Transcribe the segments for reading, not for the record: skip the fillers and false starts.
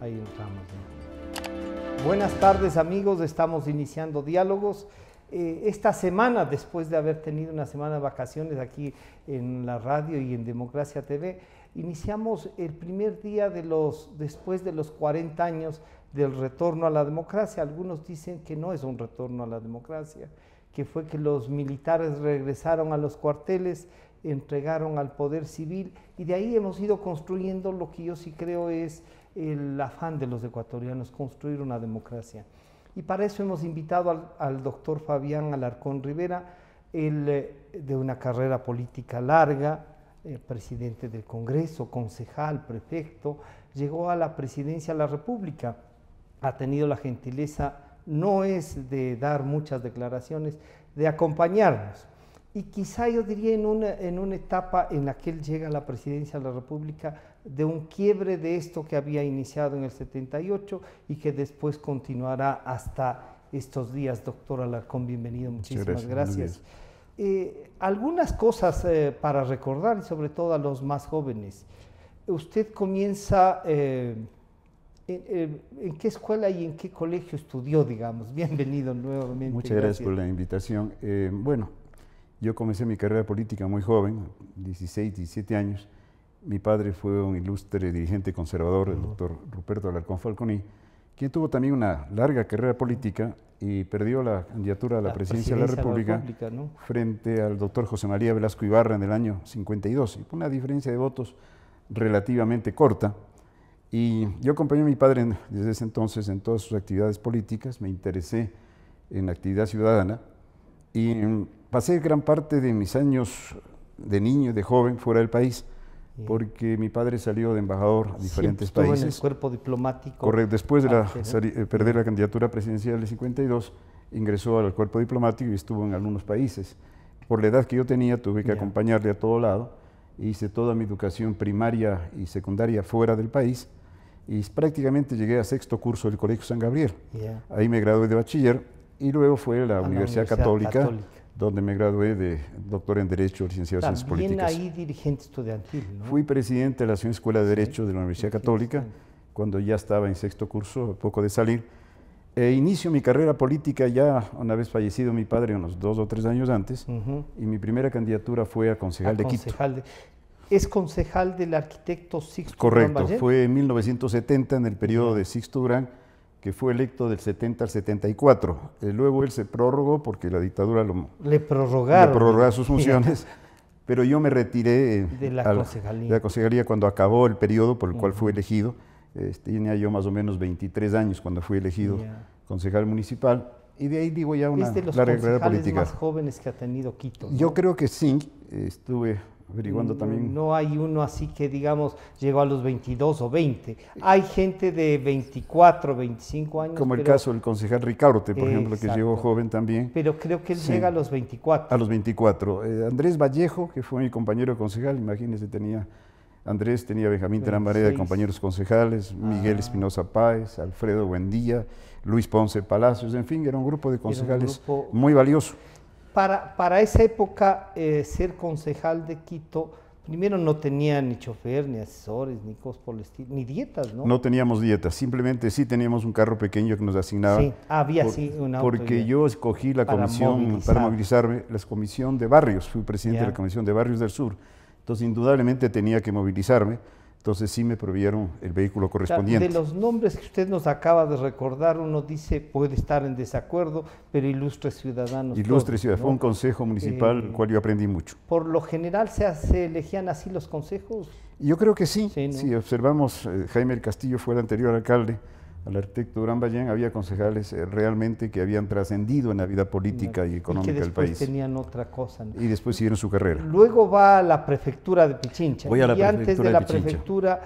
Ahí entramos. Buenas tardes amigos, estamos iniciando diálogos. Esta semana, después de haber tenido una semana de vacaciones aquí en la radio y en Democracia TV, iniciamos el primer día después de los 40 años del retorno a la democracia. Algunos dicen que no es un retorno a la democracia, que fue que los militares regresaron a los cuarteles, entregaron al poder civil y de ahí hemos ido construyendo lo que yo sí creo es el afán de los ecuatorianos, construir una democracia. Y para eso hemos invitado al doctor Fabián Alarcón Rivera, él de una carrera política larga, presidente del Congreso, concejal, prefecto, llegó a la presidencia de la República, ha tenido la gentileza, no es de dar muchas declaraciones, de acompañarnos. Y quizá yo diría en una etapa en la que él llega a la presidencia de la República de un quiebre de esto que había iniciado en el 78 y que después continuará hasta estos días. Doctor Alarcón, bienvenido, muchísimas gracias. Algunas cosas para recordar, y sobre todo a los más jóvenes. Usted comienza, ¿en qué escuela y en qué colegio estudió, digamos? Bienvenido nuevamente. Muchas gracias por la invitación. Bueno, yo comencé mi carrera política muy joven, 16, 17 años. Mi padre fue un ilustre dirigente conservador, el doctor Ruperto Alarcón Falconi, quien tuvo también una larga carrera política y perdió la candidatura a la presidencia de la República, ¿no? Frente al doctor José María Velasco Ibarra en el año 52, y por una diferencia de votos relativamente corta. Y yo acompañé a mi padre desde ese entonces en todas sus actividades políticas, me interesé en la actividad ciudadana y pasé gran parte de mis años de niño, de joven, fuera del país, porque mi padre salió de embajador a diferentes países. En el cuerpo diplomático. Correcto, después de perder la candidatura presidencial del 52, ingresó al cuerpo diplomático y estuvo en algunos países. Por la edad que yo tenía, tuve que acompañarle a todo lado. Hice toda mi educación primaria y secundaria fuera del país y prácticamente llegué a sexto curso del Colegio San Gabriel. Ahí me gradué de bachiller y luego fue a la Universidad Católica, donde me gradué de doctor en Derecho, licenciado en Ciencias Políticas. También ahí dirigente estudiantil, ¿no? Fui presidente de la Escuela de Derecho de la Universidad Católica, cuando ya estaba en sexto curso, a poco de salir. Inicio mi carrera política ya una vez fallecido mi padre, unos 2 o 3 años antes, y mi primera candidatura fue a concejal de Quito. ¿Es concejal del arquitecto Sixto Durán? Correcto, fue en 1970, en el periodo de Sixto Durán, que fue electo del 70 al 74. Luego él se prorrogó porque la dictadura le prorrogaron sus funciones, pero yo me retiré de la concejalía cuando acabó el periodo por el cual fui elegido. Tenía yo más o menos 23 años cuando fui elegido concejal municipal, y de ahí digo ya una larga carrera política. ¿Es de los concejales más jóvenes que ha tenido Quito, ¿no? Yo creo que sí, estuve averiguando también. No hay uno así que, digamos, llegó a los 22 o 20. Hay gente de 24, 25 años. Como el caso del concejal Ricaurte, por ejemplo, que llegó joven también. Pero creo que él llega a los 24. A los 24. Andrés Vallejo, que fue mi compañero concejal, imagínense, Andrés tenía Benjamín Terán Varela de compañeros concejales, Miguel Espinosa Páez, Alfredo Buendía, Luis Ponce Palacios, en fin, era un grupo de concejales muy valioso. Para esa época, ser concejal de Quito, primero no tenía ni chofer, ni asesores, ni cosas por el estilo, ni dietas, ¿no? No teníamos dietas, simplemente sí teníamos un carro pequeño que nos asignaban. Sí, había un auto. Porque yo escogí la comisión para movilizarme, la comisión de barrios, fui presidente de la Comisión de Barrios del Sur, entonces indudablemente tenía que movilizarme. Entonces sí me provieron el vehículo correspondiente. De los nombres que usted nos acaba de recordar, uno dice, puede estar en desacuerdo, pero ilustres ciudadanos. Ilustres ciudadanos, fue un consejo municipal, el cual yo aprendí mucho. ¿Por lo general se elegían así los consejos? Yo creo que sí, ¿no? Si observamos, Jaime del Castillo fue el anterior alcalde, al arquitecto Durán Ballén, había concejales realmente que habían trascendido en la vida política y económica del país. Y que después tenían otra cosa, ¿no? Y después siguieron su carrera. Luego va a la prefectura de Pichincha. Voy a la y prefectura antes de la prefectura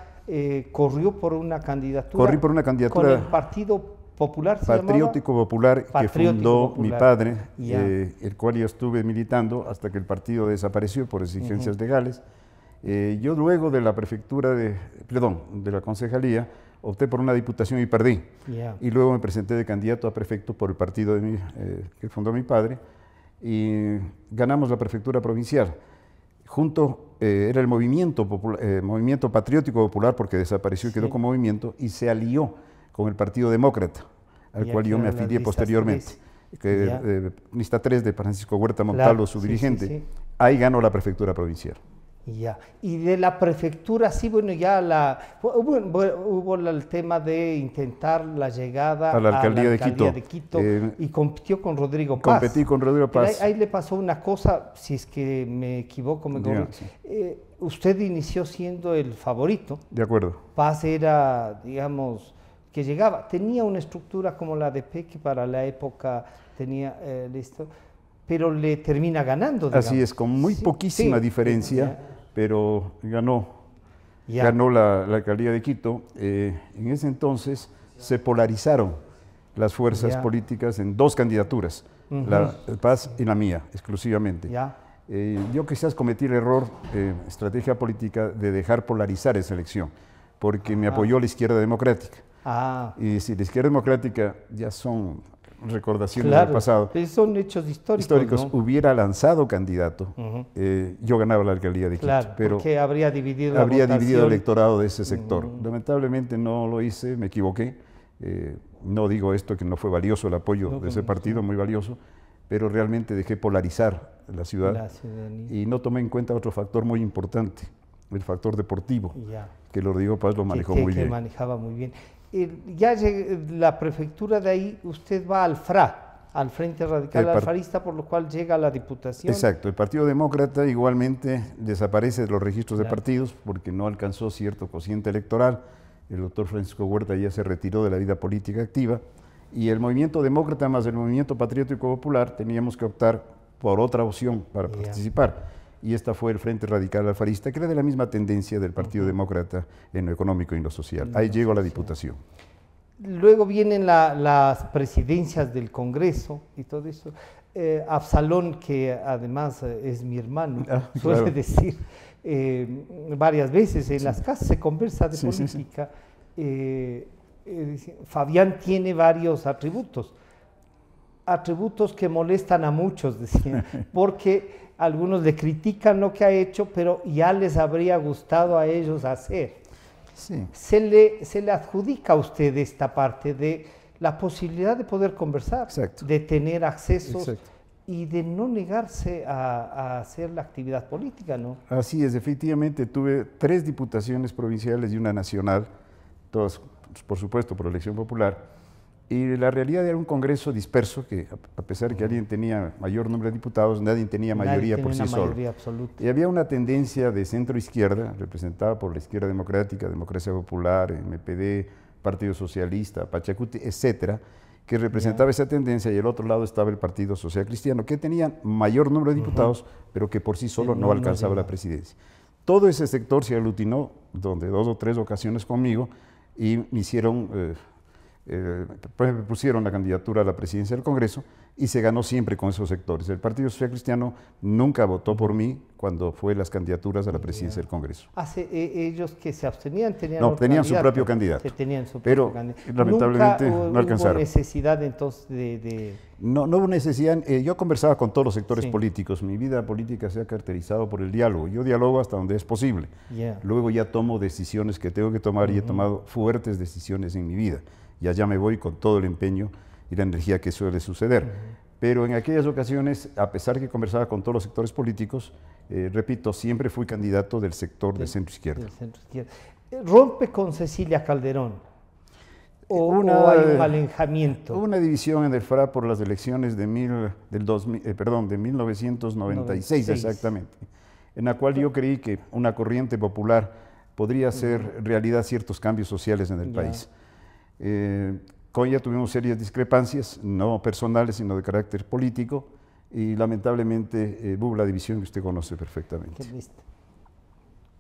corrió por una candidatura. Corrí por una candidatura. Con el Partido Popular, Patriótico Popular, que fundó mi padre, el cual yo estuve militando hasta que el partido desapareció por exigencias legales. Yo luego de la prefectura, de la concejalía, opté por una diputación y perdí. Y luego me presenté de candidato a prefecto por el partido que fundó mi padre y ganamos la prefectura provincial. era el movimiento patriótico popular, porque desapareció y quedó como movimiento, y se alió con el Partido Demócrata, al cual yo me afilié posteriormente. Lista 3 de Francisco Huerta Montalvo, su dirigente. Ahí ganó la prefectura provincial. Ya, y de la prefectura, sí, bueno, ya hubo el tema de intentar la llegada a la alcaldía, de Quito y compitió con Rodrigo Paz. Competí con Rodrigo Paz. Ahí le pasó una cosa, si es que me equivoco, usted inició siendo el favorito. De acuerdo. Paz era, digamos, que llegaba, tenía una estructura como la de Peque para la época, tenía listo, pero le termina ganando. Digamos. Así es, con muy poquísima diferencia, pero ganó la alcaldía de Quito. En ese entonces se polarizaron las fuerzas políticas en dos candidaturas, la Paz y la mía, exclusivamente. Yo quizás cometí el error, estrategia política, de dejar polarizar esa elección, porque me apoyó la izquierda democrática. Y si la izquierda democrática ya son recordaciones del pasado, son hechos históricos, ¿no? Hubiera lanzado candidato, yo ganaba la alcaldía de Quito, pero porque habría dividido el electorado de ese sector. Lamentablemente no lo hice, me equivoqué. No digo esto que no fue valioso el apoyo de ese partido, muy valioso, pero realmente dejé polarizar la ciudad y no tomé en cuenta otro factor muy importante, el factor deportivo, que Rodrigo Paz lo manejó muy bien. Que manejaba muy bien. Ya la prefectura de ahí, usted va al FRA, al Frente Radical Alfarista, por lo cual llega a la Diputación. Exacto, el Partido Demócrata igualmente desaparece de los registros de partidos porque no alcanzó cierto cociente electoral. El doctor Francisco Huerta ya se retiró de la vida política activa y el movimiento demócrata más el movimiento patriótico popular teníamos que optar por otra opción para participar. Y esta fue el Frente Radical Alfarista, que era de la misma tendencia del Partido Demócrata en lo económico y en lo social. Ahí llegó a la Diputación. Luego vienen las presidencias del Congreso y todo eso. Absalón, que además es mi hermano, suele decir varias veces en las casas, se conversa de política. Fabián tiene varios atributos que molestan a muchos, decían, porque algunos le critican lo que ha hecho, pero ya les habría gustado a ellos hacer. Se le adjudica a usted esta parte de la posibilidad de poder conversar, de tener accesos y de no negarse a hacer la actividad política, ¿no? Así es, efectivamente tuve 3 diputaciones provinciales y una nacional, todas por supuesto por elección popular. Y la realidad era un congreso disperso que, a pesar de que alguien tenía mayor número de diputados, nadie tenía mayoría por sí solo. Y había una tendencia de centro-izquierda, representada por la izquierda democrática, Democracia Popular, MPD, Partido Socialista, Pachacuti, etcétera, que representaba esa tendencia, y al otro lado estaba el Partido Social Cristiano, que tenía mayor número de diputados, pero que por sí solo no alcanzaba la presidencia. Todo ese sector se aglutinó, donde 2 o 3 ocasiones conmigo, y me hicieron... me pusieron la candidatura a la presidencia del Congreso y se ganó siempre con esos sectores. El Partido Social Cristiano nunca votó por mí cuando fue las candidaturas a la presidencia del Congreso. Ellos que se abstenían tenían su propio candidato. Pero lamentablemente no alcanzaron. ¿Hubo necesidad entonces de...? No hubo necesidad. Yo conversaba con todos los sectores políticos. Mi vida política se ha caracterizado por el diálogo. Yo dialogo hasta donde es posible. Luego ya tomo decisiones que tengo que tomar y he tomado fuertes decisiones en mi vida. Y allá me voy con todo el empeño y la energía que suele suceder. Pero en aquellas ocasiones, a pesar que conversaba con todos los sectores políticos, repito, siempre fui candidato del sector de centro-izquierda. ¿Rompe con Cecilia Calderón? ¿O hay un alejamiento? Hubo una división en el FRA por las elecciones de 1996, exactamente, en la cual yo creí que una corriente popular podría hacer realidad ciertos cambios sociales en el país. Con ella tuvimos serias discrepancias, no personales, sino de carácter político, y lamentablemente hubo la división que usted conoce perfectamente.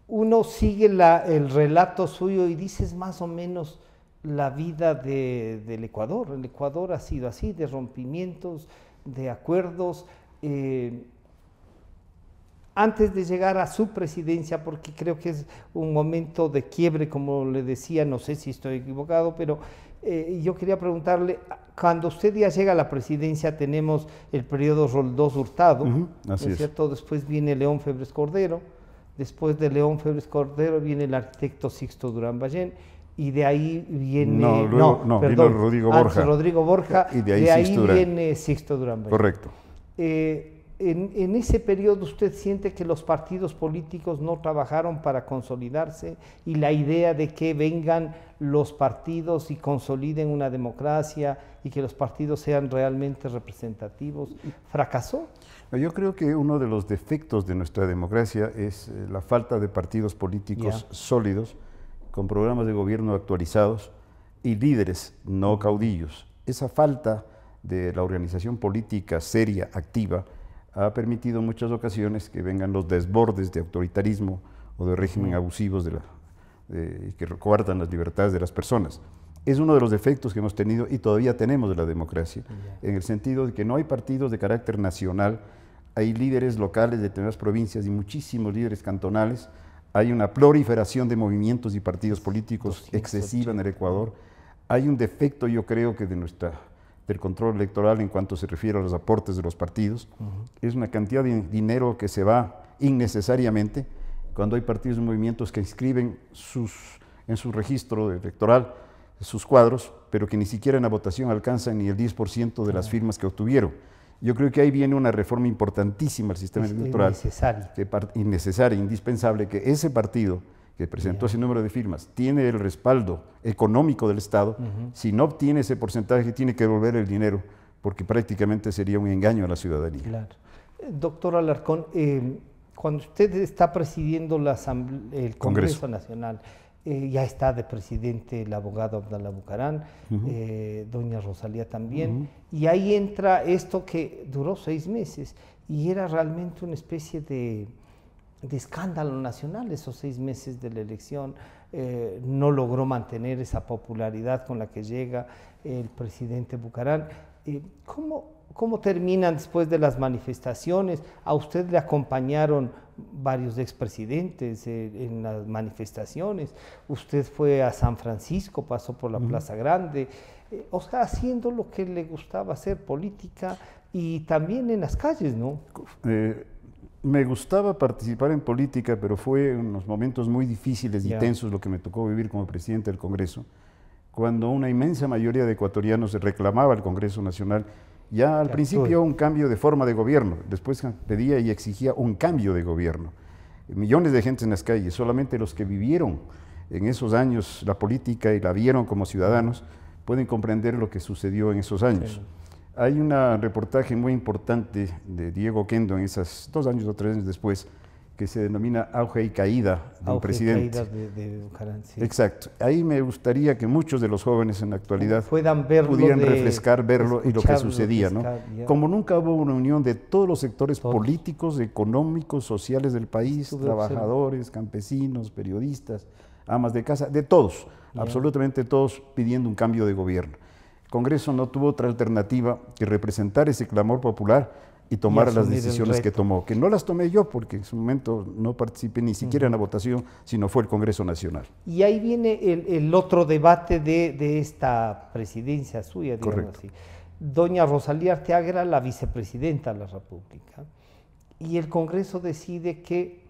Uno sigue el relato suyo y dices más o menos la vida del Ecuador. El Ecuador ha sido así, de rompimientos, de acuerdos. antes de llegar a su presidencia, porque creo que es un momento de quiebre, como le decía, no sé si estoy equivocado, pero yo quería preguntarle, cuando usted ya llega a la presidencia, tenemos el periodo Roldós Hurtado, ¿no es cierto? Después viene León Febres Cordero, después de León Febres Cordero viene el arquitecto Sixto Durán Ballén, y de ahí viene... vino Rodrigo Borja. Rodrigo Borja, y de ahí viene Sixto Durán Ballén. Correcto. En ese periodo usted siente que los partidos políticos no trabajaron para consolidarse y la idea de que vengan los partidos y consoliden una democracia y que los partidos sean realmente representativos, ¿fracasó? Yo creo que uno de los defectos de nuestra democracia es la falta de partidos políticos sólidos, con programas de gobierno actualizados y líderes, no caudillos. Esa falta de la organización política seria, activa, ha permitido en muchas ocasiones que vengan los desbordes de autoritarismo o de régimen abusivos que coartan las libertades de las personas. Es uno de los defectos que hemos tenido y todavía tenemos de la democracia, en el sentido de que no hay partidos de carácter nacional, hay líderes locales de determinadas provincias y muchísimos líderes cantonales, hay una proliferación de movimientos y partidos políticos excesiva en el Ecuador, hay un defecto, yo creo, que del control electoral en cuanto se refiere a los aportes de los partidos. Es una cantidad de dinero que se va innecesariamente cuando hay partidos y movimientos que inscriben en su registro electoral sus cuadros, pero que ni siquiera en la votación alcanzan ni el 10% de las firmas que obtuvieron. Yo creo que ahí viene una reforma importantísima al sistema electoral. Innecesaria, indispensable, que ese partido que presentó ese número de firmas, tiene el respaldo económico del Estado, si no obtiene ese porcentaje tiene que devolver el dinero, porque prácticamente sería un engaño a la ciudadanía. Claro. Doctor Alarcón, cuando usted está presidiendo el Congreso Nacional, ya está de presidente el abogado Abdalá Bucaram, doña Rosalía también, y ahí entra esto que duró 6 meses, y era realmente una especie de escándalo nacional esos 6 meses de la elección, no logró mantener esa popularidad con la que llega el presidente Bucaram. ¿Cómo terminan después de las manifestaciones? A usted le acompañaron varios expresidentes en las manifestaciones, usted fue a San Francisco, pasó por la Plaza Grande, o sea, haciendo lo que le gustaba hacer, política, y también en las calles, ¿no? Me gustaba participar en política, pero fue unos momentos muy difíciles y tensos lo que me tocó vivir como presidente del Congreso, cuando una inmensa mayoría de ecuatorianos reclamaba al Congreso Nacional ya al principio un cambio de forma de gobierno, después pedía y exigía un cambio de gobierno. Millones de gente en las calles, solamente los que vivieron en esos años la política y la vieron como ciudadanos pueden comprender lo que sucedió en esos años. Sí. Hay un reportaje muy importante de Diego Oquendo en esos 2 años o 3 años después, que se denomina Auge y Caída de un presidente. Auge y Caída de Bucaram, sí. Exacto. Ahí me gustaría que muchos de los jóvenes en la actualidad puedan verlo, pudieran refrescar, verlo y lo que sucedía, ¿no? Como nunca hubo una unión de todos los sectores políticos, económicos, sociales del país, trabajadores, campesinos, periodistas, amas de casa, de todos, absolutamente todos pidiendo un cambio de gobierno. El Congreso no tuvo otra alternativa que representar ese clamor popular y tomar las decisiones que tomó, que no las tomé yo porque en su momento no participé ni siquiera en la votación, sino fue el Congreso Nacional. Y ahí viene el otro debate de esta presidencia suya, digamos así. Doña Rosalía Arteaga era la vicepresidenta de la República y el Congreso decide que,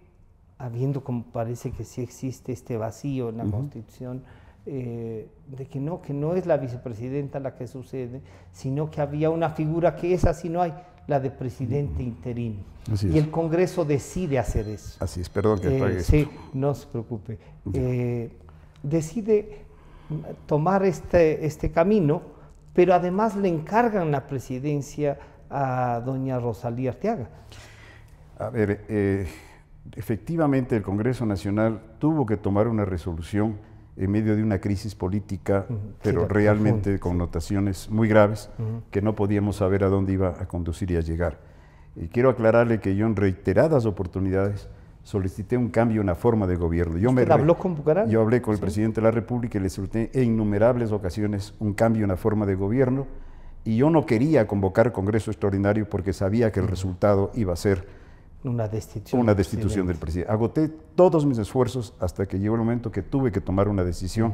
habiendo como parece que sí existe este vacío en la Constitución, de que no es la vicepresidenta la que sucede, sino que había una figura que esa sí no hay, la de presidente interino. Y el Congreso decide hacer eso. Así es, perdón que pague Sí, no se preocupe. Decide tomar este camino, pero además le encargan la presidencia a doña Rosalía Arteaga. A ver, efectivamente el Congreso Nacional tuvo que tomar una resolución en medio de una crisis política, pero realmente de connotaciones muy graves, que no podíamos saber a dónde iba a conducir y a llegar. Y quiero aclararle que yo en reiteradas oportunidades solicité un cambio en la forma de gobierno. ¿Usted habló con Bucaram? Yo hablé con el presidente de la República y le solicité en innumerables ocasiones un cambio en la forma de gobierno, y yo no quería convocar Congreso Extraordinario porque sabía que el resultado iba a ser una destitución del presidente. Agoté todos mis esfuerzos hasta que llegó el momento que tuve que tomar una decisión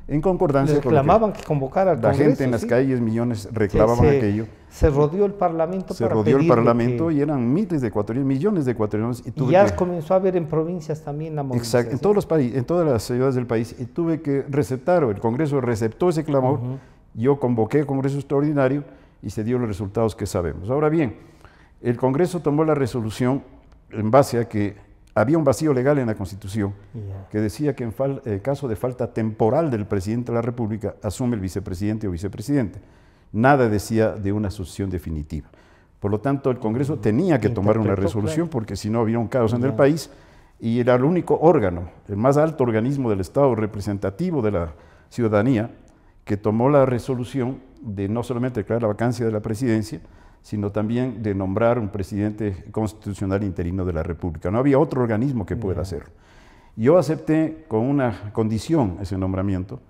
en concordancia con reclamaban que convocara al la Congreso, gente en las calles, millones reclamaban aquello. Se rodeó el Parlamento Se rodeó el Parlamento y eran miles de ecuatorianos, millones de ecuatorianos. Y ya comenzó a haber en provincias también la movilización. Exacto, en todos los países, en todas las ciudades del país, y tuve que receptar, o el Congreso receptó ese clamor, yo convoqué el Congreso Extraordinario y se dio los resultados que sabemos. Ahora bien, el Congreso tomó la resolución en base a que había un vacío legal en la Constitución que decía que en caso de falta temporal del presidente de la República asume el vicepresidente o vicepresidente. Nada decía de una sucesión definitiva. Por lo tanto, el Congreso tenía que tomar una resolución porque si no había un caos en el país y era el único órgano, el más alto organismo del Estado representativo de la ciudadanía que tomó la resolución de no solamente declarar la vacancia de la presidencia, sino también de nombrar un presidente constitucional interino de la República. No había otro organismo que pueda hacerlo. Yo acepté con una condición ese nombramiento,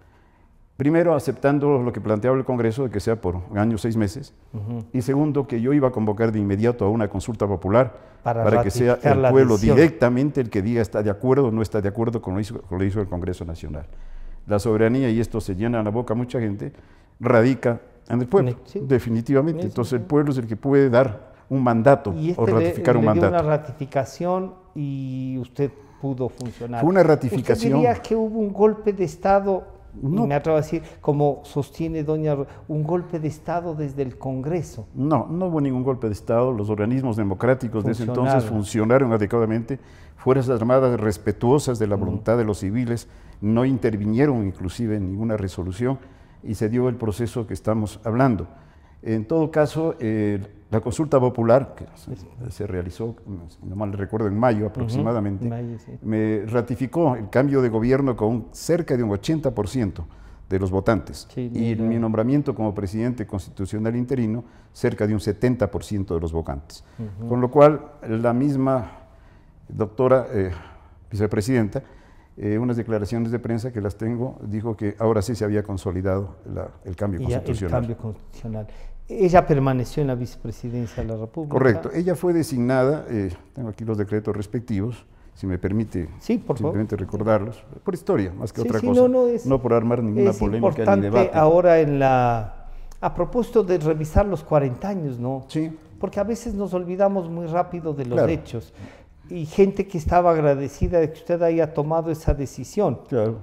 primero aceptando lo que planteaba el Congreso, de que sea por un año, 6 meses, y segundo, que yo iba a convocar de inmediato a una consulta popular para que sea el pueblo directamente el que diga está de acuerdo o no está de acuerdo con lo que hizo el Congreso Nacional. La soberanía, y esto se llena la boca a mucha gente, radica en el pueblo, definitivamente. Entonces el pueblo es el que puede dar un mandato o ratificar un mandato. Dio una ratificación y usted pudo funcionar. Fue una ratificación. ¿Usted diría que hubo un golpe de Estado, y me atrevo a decir, como sostiene doña, un golpe de Estado desde el Congreso? No, no hubo ningún golpe de Estado. Los organismos democráticos de ese entonces funcionaron adecuadamente. Fuerzas Armadas respetuosas de la voluntad de los civiles no intervinieron inclusive en ninguna resolución, y se dio el proceso que estamos hablando. En todo caso, la consulta popular, que se realizó, si no mal recuerdo, en mayo aproximadamente, me ratificó el cambio de gobierno con cerca de un 80% de los votantes, y mi nombramiento como presidente constitucional interino, cerca de un 70% de los votantes. Con lo cual, la misma doctora vicepresidenta, unas declaraciones de prensa que las tengo, dijo que ahora sí se había consolidado el cambio constitucional. El cambio constitucional. Ella permaneció en la vicepresidencia de la República. Correcto. Ella fue designada, tengo aquí los decretos respectivos, si me permite simplemente recordarlos, por historia, más que otra cosa, no por armar ninguna polémica ni debate. Ahora a propósito de revisar los 40 años, ¿no? Sí. Porque a veces nos olvidamos muy rápido de los hechos. Y gente que estaba agradecida de que usted haya tomado esa decisión. Claro.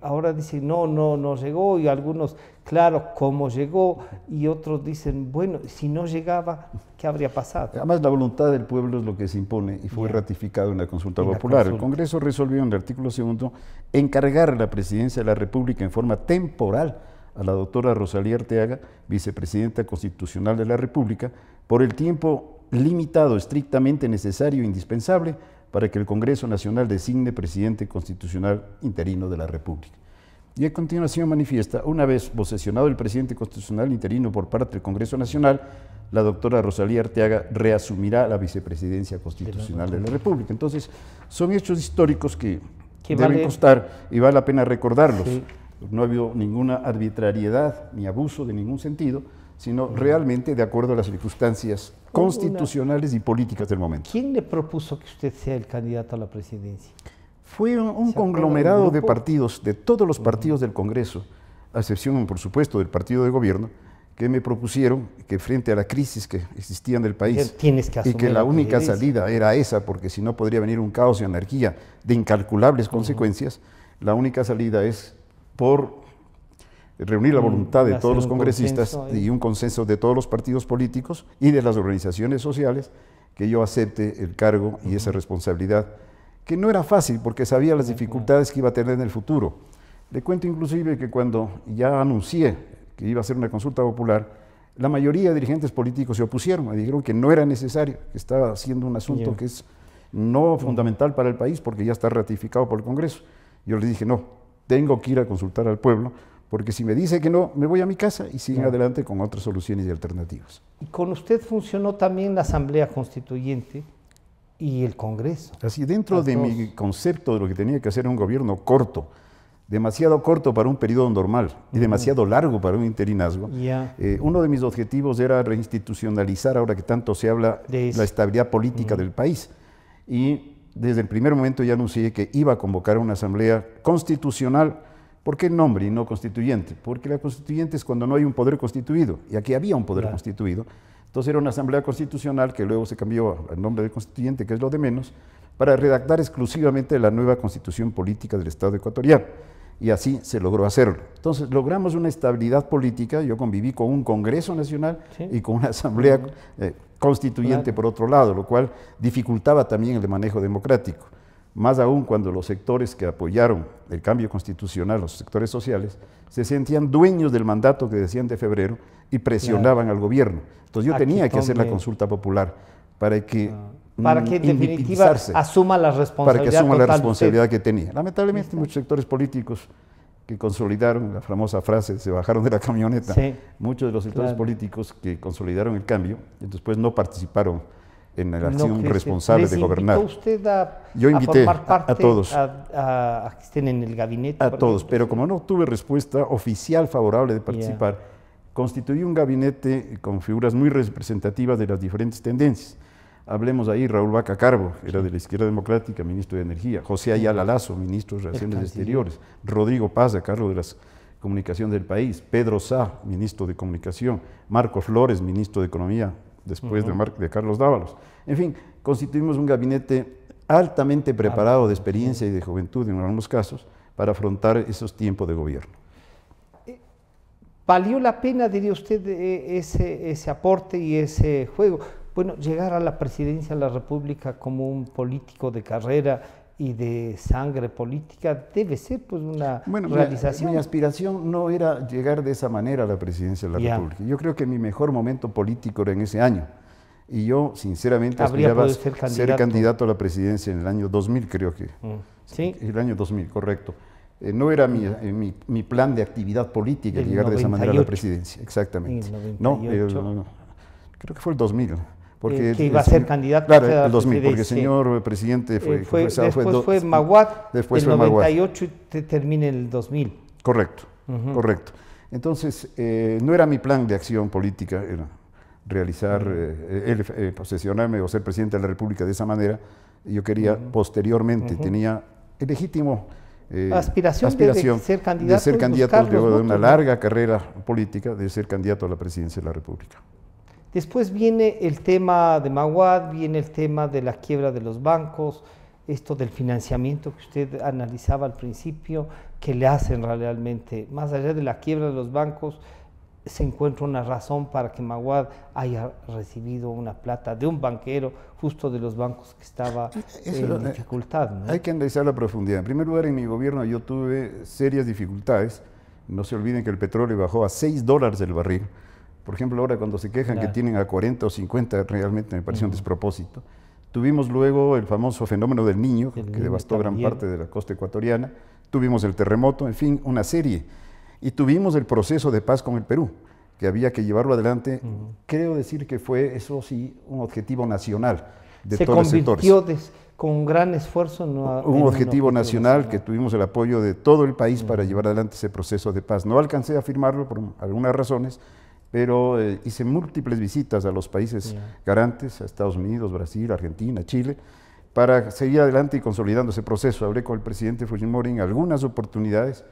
Ahora dicen, no llegó, y algunos, claro, cómo llegó, y otros dicen, bueno, si no llegaba, ¿qué habría pasado? Además, la voluntad del pueblo es lo que se impone y fue ratificado en la consulta popular. El Congreso resolvió en el artículo 2 encargar la presidencia de la República en forma temporal a la doctora Rosalía Arteaga, vicepresidenta constitucional de la República, por el tiempo limitado, estrictamente necesario e indispensable para que el Congreso Nacional designe presidente constitucional interino de la República. Y a continuación manifiesta, una vez posesionado el presidente constitucional interino por parte del Congreso Nacional, la doctora Rosalía Arteaga reasumirá la vicepresidencia constitucional de la República. Entonces, son hechos históricos que deben constar y vale la pena recordarlos. No ha habido ninguna arbitrariedad ni abuso de ningún sentido, sino realmente de acuerdo a las circunstancias constitucionales y políticas del momento. ¿Quién le propuso que usted sea el candidato a la presidencia? Fue un conglomerado de partidos, de todos los partidos del Congreso, a excepción, por supuesto, del partido de gobierno, que me propusieron que frente a la crisis que existía en el país y que la única salida era esa, porque si no podría venir un caos y anarquía de incalculables consecuencias, la única salida es por reunir la voluntad de todos los congresistas y un consenso de todos los partidos políticos y de las organizaciones sociales, que yo acepte el cargo y esa responsabilidad, que no era fácil porque sabía las dificultades que iba a tener en el futuro. Le cuento inclusive que cuando ya anuncié que iba a hacer una consulta popular, la mayoría de dirigentes políticos se opusieron, me dijeron que no era necesario, que estaba haciendo un asunto que es no fundamental para el país porque ya está ratificado por el Congreso. Yo les dije, no, tengo que ir a consultar al pueblo, porque si me dice que no, me voy a mi casa y siguen adelante con otras soluciones y alternativas. Y con usted funcionó también la Asamblea Constituyente y el Congreso. Así, dentro de mi concepto de lo que tenía que hacer un gobierno corto, demasiado corto para un periodo normal y demasiado largo para un interinazgo. Uno de mis objetivos era reinstitucionalizar, ahora que tanto se habla, la estabilidad política del país. Y desde el primer momento ya anuncié que iba a convocar una asamblea constitucional. ¿Por qué el nombre y no constituyente? Porque la constituyente es cuando no hay un poder constituido, y aquí había un poder constituido. Entonces era una asamblea constitucional que luego se cambió al nombre de constituyente, que es lo de menos, para redactar exclusivamente la nueva constitución política del Estado ecuatoriano. Y así se logró hacerlo. Entonces logramos una estabilidad política, yo conviví con un Congreso Nacional y con una asamblea constituyente por otro lado, lo cual dificultaba también el manejo democrático. Más aún cuando los sectores que apoyaron el cambio constitucional, los sectores sociales, se sentían dueños del mandato que decían de febrero y presionaban al gobierno. Entonces yo tenía que hacer la consulta popular para que en definitiva asuma la responsabilidad, para que asuma la responsabilidad que tenía. Lamentablemente muchos sectores políticos que consolidaron la famosa frase, se bajaron de la camioneta, muchos de los sectores políticos que consolidaron el cambio, después no participaron en la acción responsable de gobernar. ¿Usted yo invité formar parte, a todos, a que estén en el gabinete? A todos, pero como no tuve respuesta oficial favorable de participar, constituí un gabinete con figuras muy representativas de las diferentes tendencias. Hablemos ahí, Raúl Vaca Carbo, era de la Izquierda Democrática, ministro de Energía; José Ayala Lazo, ministro de Relaciones Exteriores; Rodrigo Paz, a cargo de las comunicaciones del país; Pedro Sá, ministro de Comunicación; Marco Flores, ministro de Economía, después de Carlos Dávalos. En fin, constituimos un gabinete altamente preparado de experiencia y de juventud en algunos casos para afrontar esos tiempos de gobierno. ¿Valió la pena, diría usted, ese aporte y ese juego? Bueno, llegar a la presidencia de la República como un político de carrera y de sangre política debe ser pues una realización. Mi aspiración no era llegar de esa manera a la presidencia de la República. Yo creo que mi mejor momento político era en ese año. Y yo, sinceramente, aspiraba a ser candidato a la presidencia en el año 2000, creo que. ¿Sí? El año 2000, correcto. No era mi plan de actividad política llegar 98. De esa manera a la presidencia, exactamente. No, creo que fue el 2000. Porque que iba a ser candidato a el 2000, porque el señor presidente después fue Maguad, después fue 98 y termina el 2000. Correcto, correcto. Entonces, no era mi plan de acción política, era realizar, posesionarme o ser presidente de la República de esa manera. Yo quería posteriormente, tenía el legítimo aspiración de ser candidato de una larga carrera política, de ser candidato a la presidencia de la República. Después viene el tema de Maguad, viene el tema de la quiebra de los bancos, esto del financiamiento que usted analizaba al principio, que le hacen realmente, más allá de la quiebra de los bancos, se encuentra una razón para que Maguad haya recibido una plata de un banquero, justo de los bancos que estaba en dificultad, ¿no? Hay que analizar la profundidad. En primer lugar, en mi gobierno yo tuve serias dificultades. No se olviden que el petróleo bajó a $6 el barril. Por ejemplo, ahora cuando se quejan que tienen a 40 o 50, realmente me parece un despropósito. Tuvimos luego el famoso fenómeno del Niño, que devastó gran parte de la costa ecuatoriana. Tuvimos el terremoto, en fin, una serie. Y tuvimos el proceso de paz con el Perú, que había que llevarlo adelante. Creo decir que fue, eso sí, un objetivo nacional de todos los sectores. Se convirtió con un gran esfuerzo un objetivo nacional que tuvimos el apoyo de todo el país para llevar adelante ese proceso de paz. No alcancé a firmarlo por algunas razones, pero hice múltiples visitas a los países garantes, a Estados Unidos, Brasil, Argentina, Chile, para seguir adelante y consolidando ese proceso. Hablé con el presidente Fujimori en algunas oportunidades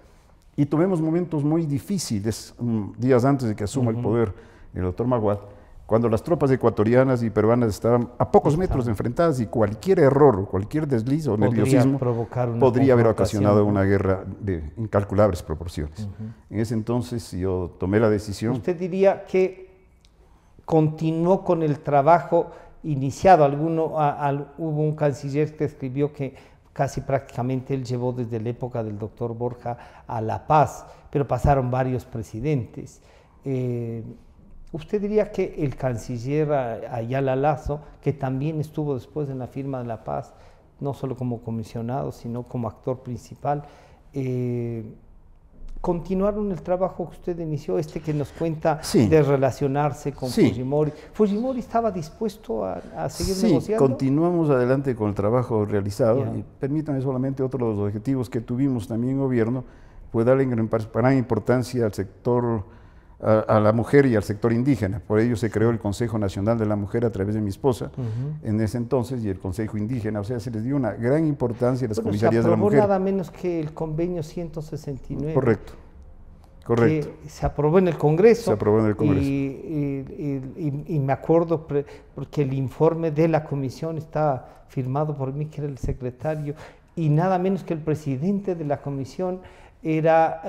y tuvimos momentos muy difíciles, días antes de que asuma el poder el doctor Maguad, cuando las tropas ecuatorianas y peruanas estaban a pocos metros enfrentadas y cualquier error, cualquier desliz o nerviosismo podría haber ocasionado una guerra de incalculables proporciones. En ese entonces yo tomé la decisión. ¿Usted diría que continuó con el trabajo iniciado? Hubo un canciller que escribió que casi prácticamente él llevó desde la época del doctor Borja a la paz, pero pasaron varios presidentes. ¿Usted diría que el canciller Ayala Lazo, que también estuvo después en la firma de la paz, no solo como comisionado, sino como actor principal, continuaron el trabajo que usted inició, que nos cuenta Sí. de relacionarse con Sí. Fujimori. ¿Fujimori estaba dispuesto a seguir Sí, negociando? continuamos adelante con el trabajo realizado. Ya. Y permítame solamente otro de los objetivos que tuvimos también en gobierno fue darle gran importancia al sector, a la mujer y al sector indígena. Por ello se creó el Consejo Nacional de la Mujer a través de mi esposa en ese entonces y el Consejo Indígena. O sea, se les dio una gran importancia a las Bueno, se comisarías de la aprobó mujer. nada menos que el convenio 169. Correcto, correcto. Que se aprobó en el Congreso. Se aprobó en el Congreso. Y me acuerdo porque el informe de la comisión estaba firmado por mí, que era el secretario, y nada menos que el presidente de la comisión era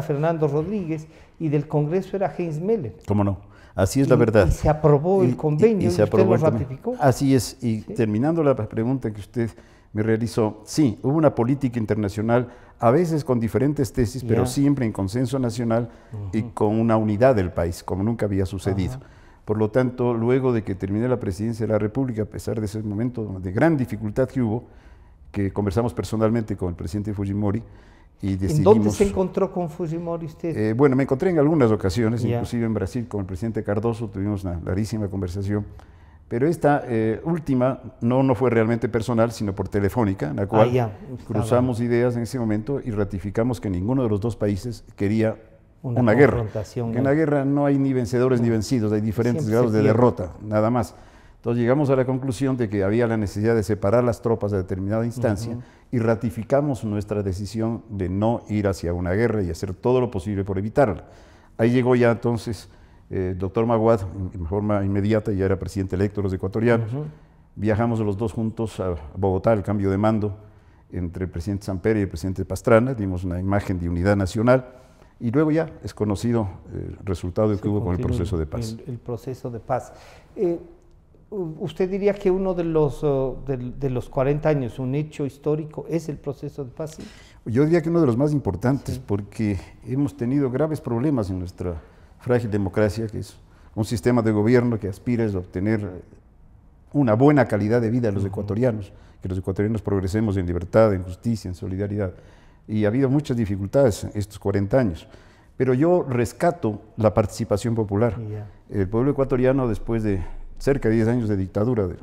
Fernando Rodríguez y del Congreso era Heinz Mellen. ¿Cómo no? Así es la verdad. Y se aprobó el convenio y se aprobó usted lo el convenio. ratificó. Así es. Y Sí. terminando la pregunta que usted me realizó, sí, hubo una política internacional, a veces con diferentes tesis, pero Ya. siempre en consenso nacional y con una unidad del país, como nunca había sucedido. Ajá. Por lo tanto, luego de que terminé la presidencia de la República, a pesar de ese momento de gran dificultad que hubo, que conversamos personalmente con el presidente Fujimori y ¿En decidimos... dónde se encontró con Fujimori usted? Bueno, me encontré en algunas ocasiones, Ya. inclusive en Brasil con el presidente Cardoso, tuvimos una larguísima conversación, pero esta última no fue realmente personal, sino por telefónica, en la cual ya, cruzamos ideas en ese momento y ratificamos que ninguno de los dos países quería Una guerra. confrontación, Que en ¿no? la guerra no hay ni vencedores ni vencidos, hay diferentes Siempre grados se de pierde. derrota, nada más. Entonces llegamos a la conclusión de que había la necesidad de separar las tropas de determinada instancia y ratificamos nuestra decisión de no ir hacia una guerra y hacer todo lo posible por evitarla. Ahí llegó ya entonces el doctor Maguad, en forma inmediata, ya era presidente electo de los ecuatorianos. Viajamos los dos juntos a Bogotá, el cambio de mando entre el presidente Samper y el presidente Pastrana, dimos una imagen de unidad nacional y luego ya es conocido el resultado que hubo con el proceso de paz. El proceso de paz. ¿Usted diría que uno de los 40 años, un hecho histórico, es el proceso de paz? ¿Sí? Yo diría que uno de los más importantes, Sí. porque hemos tenido graves problemas en nuestra frágil democracia, que es un sistema de gobierno que aspira a obtener una buena calidad de vida de los ecuatorianos, que los ecuatorianos progresemos en libertad, en justicia, en solidaridad. Y ha habido muchas dificultades en estos 40 años. Pero yo rescato la participación popular. Ya. El pueblo ecuatoriano, después de cerca de 10 años de dictadura, de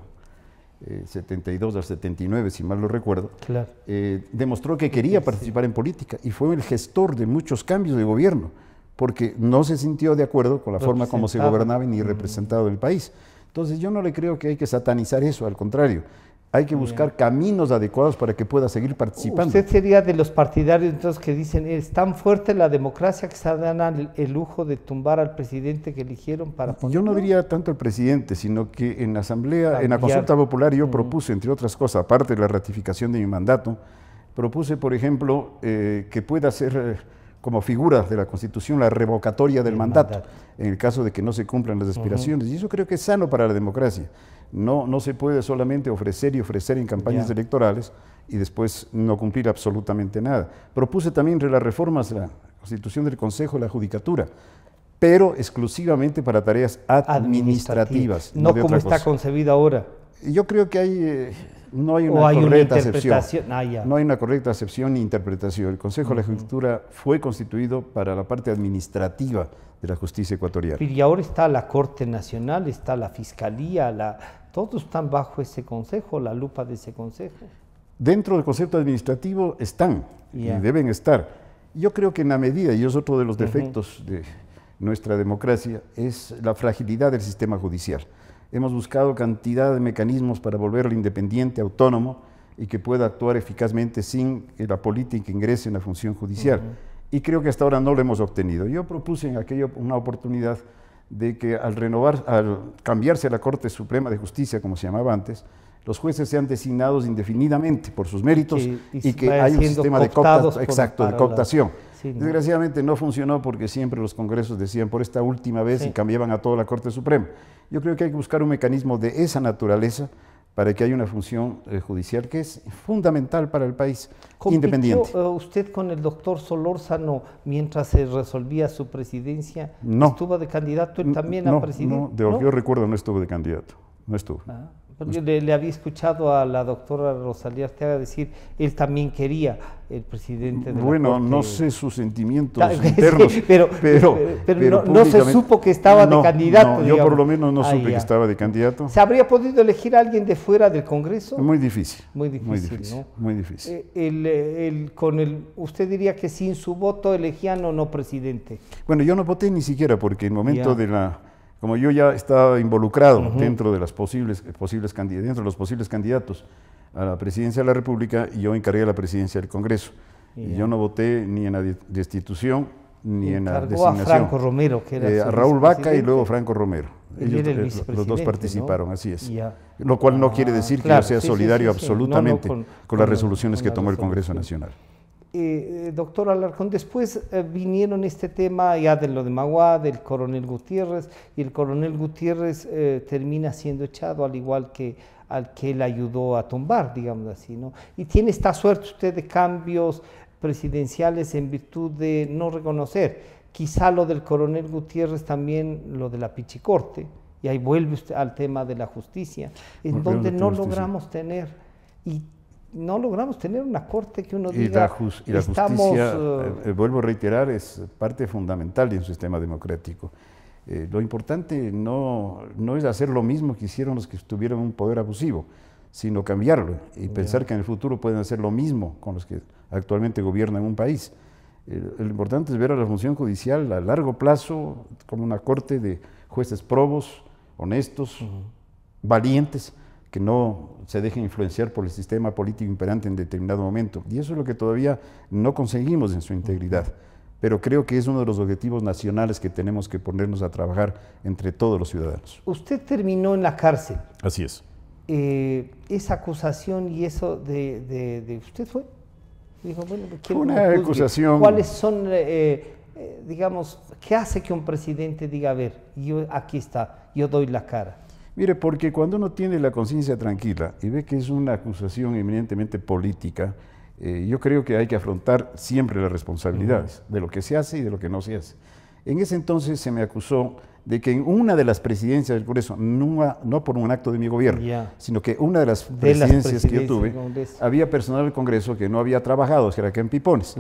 72 al 79, si mal no recuerdo, Claro. demostró que quería participar en política y fue el gestor de muchos cambios de gobierno, porque no se sintió de acuerdo con la forma como se gobernaba ni representado el país. Entonces yo no le creo que hay que satanizar eso, al contrario, hay que buscar caminos adecuados para que pueda seguir participando. ¿Usted sería de los partidarios entonces que dicen es tan fuerte la democracia que se dan el lujo de tumbar al presidente que eligieron para Yo no diría tanto el presidente, sino que en la asamblea, en la consulta popular yo propuse, entre otras cosas, aparte de la ratificación de mi mandato, propuse, por ejemplo, que pueda ser como figura de la Constitución la revocatoria del mandato, en el caso de que no se cumplan las aspiraciones. Y eso creo que es sano para la democracia. No se puede solamente ofrecer y ofrecer en campañas electorales y después no cumplir absolutamente nada. Propuse también las reformas de la Constitución del Consejo de la Judicatura, pero exclusivamente para tareas administrativas. No de como otra está cosa. concebida ahora. Yo creo que no hay O una hay una correcta acepción. interpretación. No hay una correcta acepción ni interpretación. El Consejo de la Judicatura fue constituido para la parte administrativa de la justicia ecuatoriana. Y ahora está la Corte Nacional, está la Fiscalía, todos están bajo ese consejo, la lupa de ese consejo. Dentro del concepto administrativo están y Ya. deben estar. Yo creo que en la medida, y es otro de los defectos de nuestra democracia, es la fragilidad del sistema judicial. Hemos buscado cantidad de mecanismos para volverlo independiente, autónomo y que pueda actuar eficazmente sin que la política ingrese en la función judicial. Y creo que hasta ahora no lo hemos obtenido. Yo propuse en aquella una oportunidad de que al cambiarse a la Corte Suprema de Justicia, como se llamaba antes, los jueces sean designados indefinidamente por sus méritos y que haya un sistema de cooptación. Sí, ¿no? Desgraciadamente no funcionó porque siempre los congresos decían por esta última vez y cambiaban a toda la Corte Suprema. Yo creo que hay que buscar un mecanismo de esa naturaleza para que haya una función judicial que es fundamental para el país, independiente. ¿Compitió usted con el doctor Solórzano mientras se resolvía su presidencia? No. ¿Estuvo de candidato él también a presidente? No, yo recuerdo no estuvo de candidato, no estuvo. Porque le había escuchado a la doctora Rosalía Arteaga decir, él también quería el presidente de la Bueno, Corte. no sé sus sentimientos internos, Sí, pero no se supo que estaba de candidato. No, yo por lo menos no supe que estaba de candidato. ¿Se habría podido elegir a alguien de fuera del Congreso? Muy difícil. Muy difícil, ¿no? Muy difícil. ¿Usted diría que sin su voto elegían o no presidente? Bueno, yo no voté ni siquiera porque en el momento como yo ya estaba involucrado dentro de los posibles candidatos a la presidencia de la República, yo encargué la presidencia del Congreso. Y yo no voté ni en la destitución ni en la designación. A Franco Romero, que era a Raúl Vaca y luego Franco Romero. Los dos participaron, ¿no? así es. Lo cual no quiere decir que yo sea solidario absolutamente con las resoluciones que tomó el Congreso Nacional. Doctor Alarcón, después vinieron este tema ya de lo de Magua, del coronel Gutiérrez, y el coronel Gutiérrez termina siendo echado, al igual que al que él ayudó a tumbar, digamos así, ¿no? Y tiene esta suerte usted de cambios presidenciales en virtud de no reconocer, quizá lo del coronel Gutiérrez también lo de la Pichicorte, y ahí vuelve usted al tema de la justicia, en donde no logramos tener, no logramos tener una corte que uno diga, y la justicia, vuelvo a reiterar, es parte fundamental de un sistema democrático. Lo importante no es hacer lo mismo que hicieron los que tuvieron un poder abusivo, sino cambiarlo y pensar que en el futuro pueden hacer lo mismo con los que actualmente gobiernan un país. Lo importante es ver a la función judicial a largo plazo como una corte de jueces probos, honestos, valientes, que no se dejen influenciar por el sistema político imperante en determinado momento. Y eso es lo que todavía no conseguimos en su integridad. Pero creo que es uno de los objetivos nacionales que tenemos que ponernos a trabajar entre todos los ciudadanos. Usted terminó en la cárcel. Así es. Esa acusación y eso de ¿usted fue? Dijo, bueno, una acusación. ¿Cuáles son, digamos, qué hace que un presidente diga, a ver, aquí está, yo doy la cara? Mire, porque cuando uno tiene la conciencia tranquila y ve que es una acusación eminentemente política, yo creo que hay que afrontar siempre las responsabilidades de lo que se hace y de lo que no se hace. En ese entonces se me acusó de que en una de las presidencias del Congreso, no por un acto de mi gobierno, sino que una de las presidencias que yo tuve, había personal del Congreso que no había trabajado, que era acá en Pipones.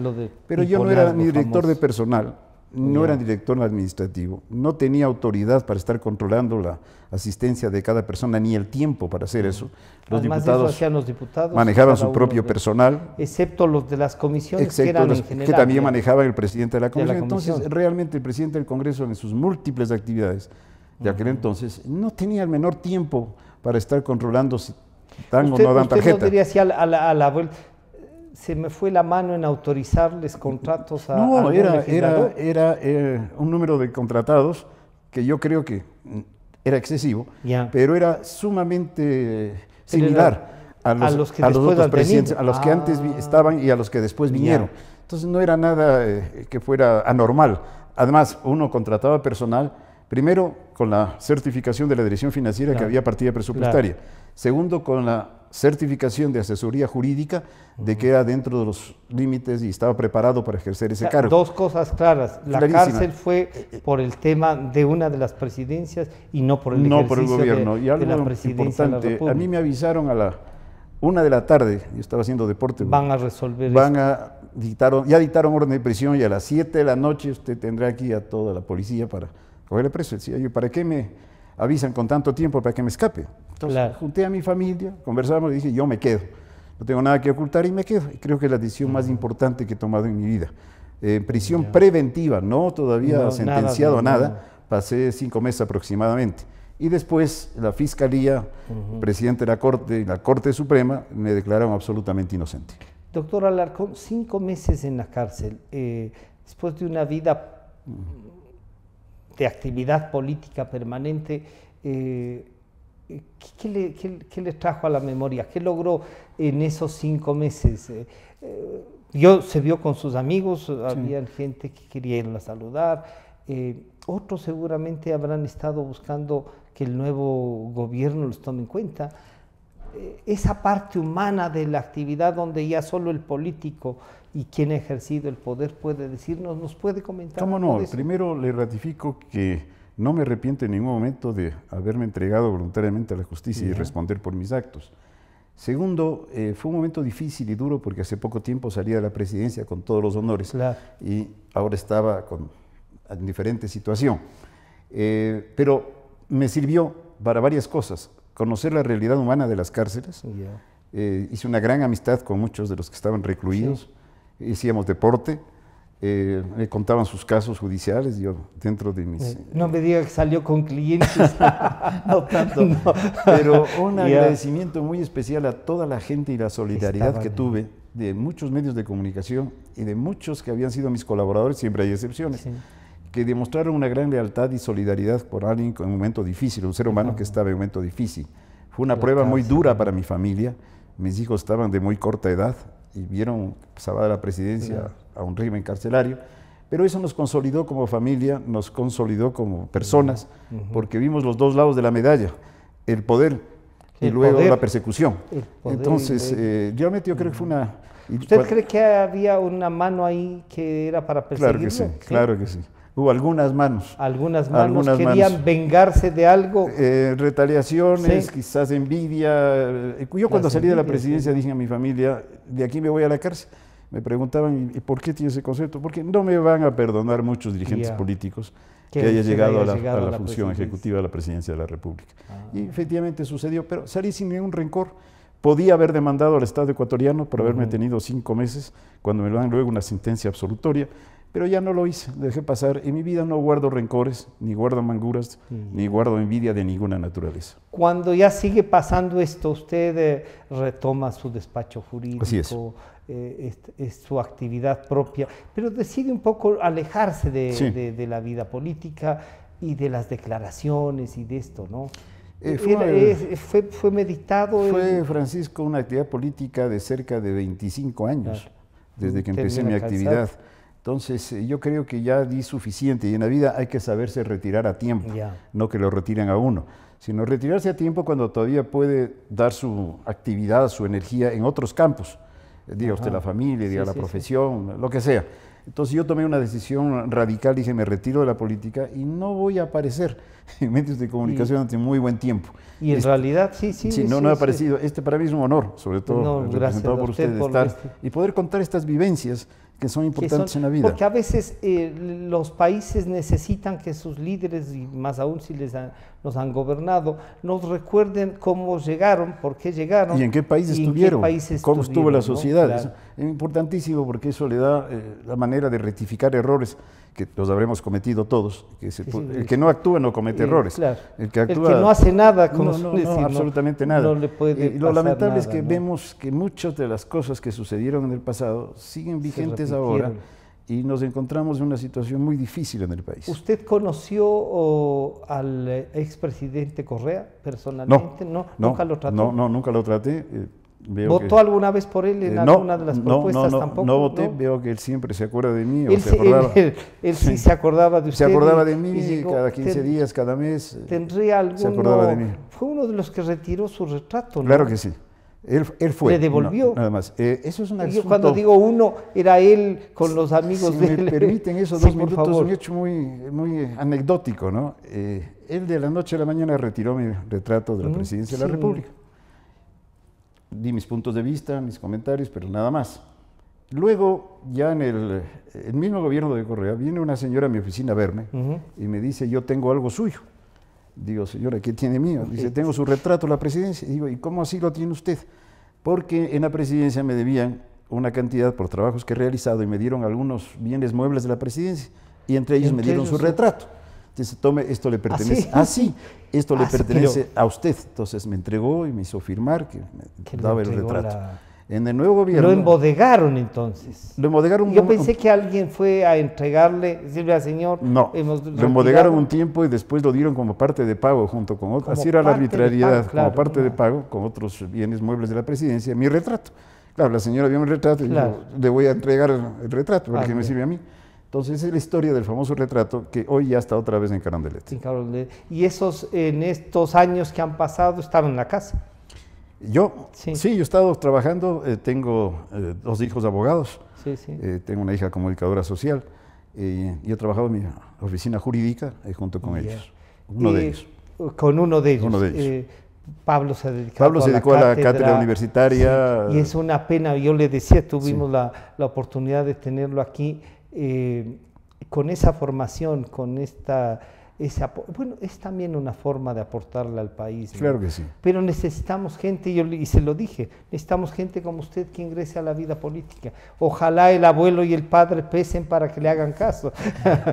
Pero yo no era ni director de personal, no era director administrativo, no tenía autoridad para estar controlando la asistencia de cada persona, ni el tiempo para hacer eso. Los diputados manejaban su propio personal. Excepto los de las comisiones, que eran en general, que también manejaban el presidente de la comisión. Entonces, realmente el presidente del Congreso, en sus múltiples actividades de aquel entonces, no tenía el menor tiempo para estar controlando si dan o no dan tarjeta. ¿Usted no diría si a la vuelta se me fue la mano en autorizarles contratos a No, era un número de contratados que yo creo que era excesivo, pero era sumamente similar a los otros presidentes, a los que antes estaban y a los que después vinieron. Entonces no era nada que fuera anormal. Además, uno contrataba personal, primero con la certificación de la Dirección Financiera que había partida presupuestaria, segundo con la certificación de asesoría jurídica de que era dentro de los límites y estaba preparado para ejercer ese cargo. Dos cosas claras, la cárcel fue por el tema de una de las presidencias y no por el ejercicio por el gobierno. de la presidencia importante, de la República. A mí me avisaron a la 1 de la tarde, yo estaba haciendo deporte. Van a resolver ya dictaron orden de prisión y a las 7 de la noche usted tendrá aquí a toda la policía para cogerle preso. Decía yo, ¿para qué me avisan con tanto tiempo para que me escape? Entonces junté a mi familia, conversamos y dije, yo me quedo. No tengo nada que ocultar y me quedo. Y creo que es la decisión más importante que he tomado en mi vida. Prisión preventiva, no todavía sentenciado a nada, pasé 5 meses aproximadamente. Y después la Fiscalía, presidente de la Corte y la Corte Suprema me declararon absolutamente inocente. Doctor Alarcón, 5 meses en la cárcel, después de una vida de actividad política permanente, ¿qué le trajo a la memoria? ¿Qué logró en esos 5 meses? Se vio con sus amigos, había gente que quería irla a saludar, otros seguramente habrán estado buscando que el nuevo gobierno los tome en cuenta. Esa parte humana de la actividad donde ya solo el político y quien ha ejercido el poder puede decirnos, ¿nos puede comentar? ¿Cómo no? Primero le ratifico que no me arrepiento en ningún momento de haberme entregado voluntariamente a la justicia y responder por mis actos. Segundo, fue un momento difícil y duro porque hace poco tiempo salía de la presidencia con todos los honores y ahora estaba en diferente situación. Pero me sirvió para varias cosas. Conocer la realidad humana de las cárceles. Hice una gran amistad con muchos de los que estaban recluidos. Hacíamos deporte. Me contaban sus casos judiciales, yo dentro de mis... No me diga que salió con clientes. No tanto, no. Pero un agradecimiento muy especial a toda la gente y la solidaridad que tuve de muchos medios de comunicación y de muchos que habían sido mis colaboradores, siempre hay excepciones, que demostraron una gran lealtad y solidaridad por alguien en un momento difícil, un ser humano que estaba en un momento difícil. Fue una prueba muy dura para mi familia, mis hijos estaban de muy corta edad y vieron que pasaba de la presidencia a un régimen carcelario, pero eso nos consolidó como familia, nos consolidó como personas, porque vimos los dos lados de la medalla, el poder y luego la persecución. Entonces, realmente yo creo que fue una... ¿Usted cree que había una mano ahí que era para perseguirlo? Claro que sí, claro que sí. Hubo algunas manos. Algunas manos querían vengarse de algo. Retaliaciones, quizás envidia. Yo cuando salí de la presidencia dije a mi familia, de aquí me voy a la cárcel. Me preguntaban, ¿y por qué tiene ese concepto? Porque no me van a perdonar muchos dirigentes políticos que haya llegado a la función ejecutiva de la presidencia de la República. Y efectivamente sucedió, pero salí sin ningún rencor. Podía haber demandado al Estado ecuatoriano por haberme tenido 5 meses, cuando me dan luego una sentencia absolutoria, pero ya no lo hice, dejé pasar. En mi vida no guardo rencores, ni guardo amarguras, ni guardo envidia de ninguna naturaleza. Cuando ya sigue pasando esto, usted retoma su despacho jurídico. Así es. Es su actividad propia, pero decide un poco alejarse de la vida política y de las declaraciones y de esto, ¿no? ¿Fue meditado? Fue, Francisco, una actividad política de cerca de 25 años, desde que empecé mi actividad. Entonces, yo creo que ya di suficiente y en la vida hay que saberse retirar a tiempo, no que lo retiren a uno, sino retirarse a tiempo cuando todavía puede dar su actividad, su energía en otros campos. Diga usted la familia, diga la profesión, lo que sea. Entonces yo tomé una decisión radical, dije me retiro de la política y no voy a aparecer en medios de comunicación durante muy buen tiempo. Y en realidad no he aparecido. Para mí es un honor, sobre todo representado por usted, estar y poder contar estas vivencias que son importantes en la vida. Porque a veces los países necesitan que sus líderes, y más aún si nos han gobernado, nos recuerden cómo llegaron, por qué llegaron. Y en qué país estuvieron, cómo estuvo la sociedad. ¿no? Claro. Es importantísimo porque eso le da la manera de rectificar errores que los habremos cometido todos. El que no actúa no comete errores. Claro. El que actúa, el que no hace nada, absolutamente nada. No le puede y lo lamentable es que vemos que muchas de las cosas que sucedieron en el pasado siguen vigentes ahora y nos encontramos en una situación muy difícil en el país. ¿Usted conoció al expresidente Correa personalmente? No, nunca lo trató. No, nunca lo traté. ¿Votó alguna vez por él en alguna de las propuestas? Tampoco. No voté, veo que él siempre se acuerda de mí. Él sí se acordaba de usted. Se acordaba de mí cada 15 días, cada mes. ¿Tendría alguno? Se acordaba de mí. Fue uno de los que retiró su retrato, ¿no? Claro que sí. Él fue. ¿Le devolvió? Nada más. Eso es un asunto. Yo cuando digo uno, era él con los amigos de él. Si me permiten esos 2 minutos, es un hecho muy anecdótico, ¿no? Él de la noche a la mañana retiró mi retrato de la presidencia de la República. Di mis puntos de vista, mis comentarios, pero nada más. Luego, ya en el mismo gobierno de Correa, viene una señora a mi oficina a verme y me dice, yo tengo algo suyo. Digo, señora, ¿qué tiene mío? Dice, tengo su retrato de la presidencia. Digo, ¿y cómo así lo tiene usted? Porque en la presidencia me debían una cantidad por trabajos que he realizado y me dieron algunos bienes muebles de la presidencia y entre ellos me dieron su retrato. Entonces, tome, esto le pertenece. Esto le pertenece a usted. Entonces me entregó y me hizo firmar que me daba el retrato. En el nuevo gobierno... Lo embodegaron entonces. Lo embodegaron. Yo pensé que alguien fue a entregarle, decirle al señor... No, lo embodegaron un tiempo y después lo dieron como parte de pago junto con otros. Así era la arbitrariedad, como parte de pago con otros bienes muebles de la presidencia, mi retrato. Claro, la señora vio mi retrato y dijo, le voy a entregar el retrato porque me sirve a mí. Entonces, esa es la historia del famoso retrato que hoy ya está otra vez en Carondelet. ¿Y en estos años que han pasado, estaban en la casa? Yo he estado trabajando, tengo 2 hijos abogados, tengo una hija comunicadora social Yo he trabajado en mi oficina jurídica junto con ellos, uno de ellos. Con uno de ellos. Uno de ellos. Pablo se dedicó a la cátedra universitaria. Sí, y es una pena, yo le decía, tuvimos la oportunidad de tenerlo aquí, con esa formación, con bueno, es también una forma de aportarle al país, ¿no? Claro que sí. Pero necesitamos gente, y se lo dije, necesitamos gente como usted que ingrese a la vida política. Ojalá el abuelo y el padre pesen para que le hagan caso.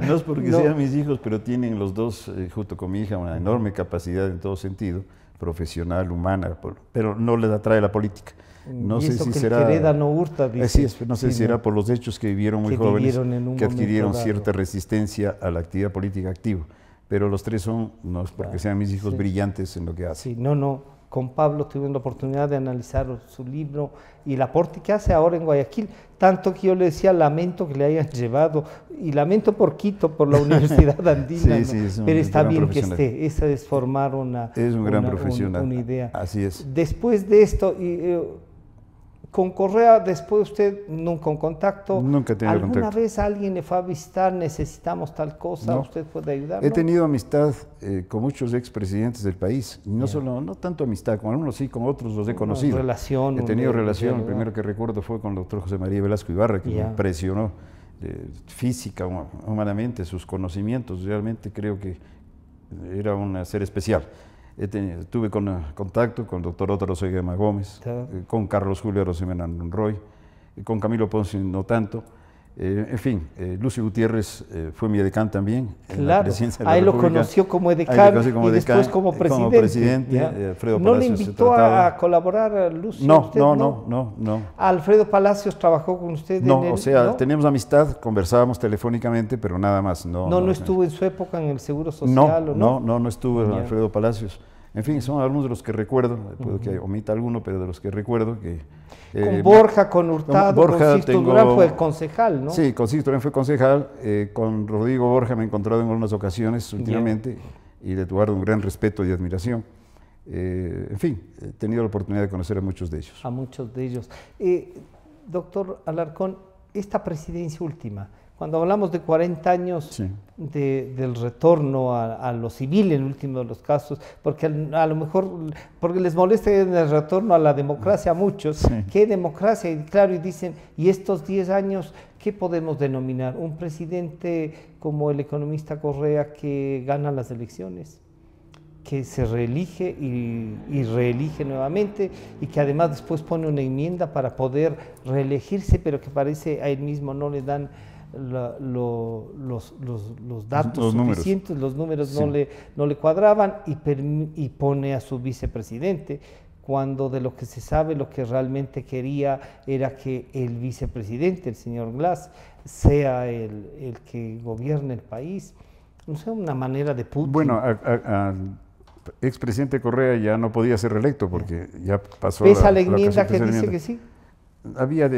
No es porque sean mis hijos, pero tienen los dos, junto con mi hija, una enorme capacidad en todo sentido, profesional, humana, pero no les atrae la política. No y sé eso si que será. El que hereda no hurta, dice. Así es, no sé si será por los hechos que vivieron muy jóvenes, que adquirieron cierta resistencia a la actividad política activa. Pero los tres son, no es porque sean mis hijos brillantes en lo que hacen. Sí, no. Con Pablo tuve la oportunidad de analizar su libro y el aporte que hace ahora en Guayaquil. Tanto que yo le decía, lamento que le hayan llevado, y lamento por Quito, por la Universidad Andina, sí, ¿no? es un Pero está bien que profesional. esté. Esa es formar una idea. Así es. Después de esto, con Correa, después usted nunca en contacto. Nunca he tenido contacto. ¿Alguna vez alguien le fue a visitar, necesitamos tal cosa, no. usted puede ayudarnos? He tenido amistad con muchos expresidentes del país, y no tanto amistad, con algunos sí, con otros los he conocido. He tenido relación, el primero que recuerdo fue con el doctor José María Velasco Ibarra, que me impresionó física, humanamente, sus conocimientos, realmente creo que era un ser especial. Tuve contacto con el doctor Ótaro Seguema Gómez, con Carlos Julio Rosemena Monroy, con Camilo Ponce no tanto. En fin, Lucio Gutiérrez fue mi edecán también. Claro, ahí lo conoció como edecán y después como presidente. Alfredo ¿No Palacios le invitó a colaborar a Lucio? No. ¿Alfredo Palacios trabajó con usted? No, teníamos amistad, conversábamos telefónicamente, pero nada más. ¿No estuvo en su época en el Seguro Social? No estuvo Alfredo Palacios. En fin, son algunos de los que recuerdo, puedo que omita alguno, pero de los que recuerdo que... con Borja, con Hurtado, con Sixto Durán fue concejal, ¿no? Sí, con Sixto Durán fue concejal, con Rodrigo Borja me he encontrado en algunas ocasiones últimamente, y le guardo un gran respeto y admiración. En fin, he tenido la oportunidad de conocer a muchos de ellos. A muchos de ellos. Doctor Alarcón, esta presidencia última, cuando hablamos de 40 años del retorno a lo civil en el último de los casos, porque a lo mejor, porque les molesta el retorno a la democracia a muchos, ¿qué democracia? Y claro, y dicen, y estos 10 años, ¿qué podemos denominar? Un presidente como el economista Correa que gana las elecciones, que se reelige y reelige nuevamente, y que además después pone una enmienda para poder reelegirse, pero que parece a él mismo no le dan los datos suficientes, los números no le cuadraban, y pone a su vicepresidente, cuando de lo que se sabe, lo que realmente quería era que el vicepresidente, el señor Glass, sea el que gobierne el país. No sé, una manera de Putin. Bueno, expresidente Correa ya no podía ser reelecto porque ya pasó la enmienda que dice que sí. Había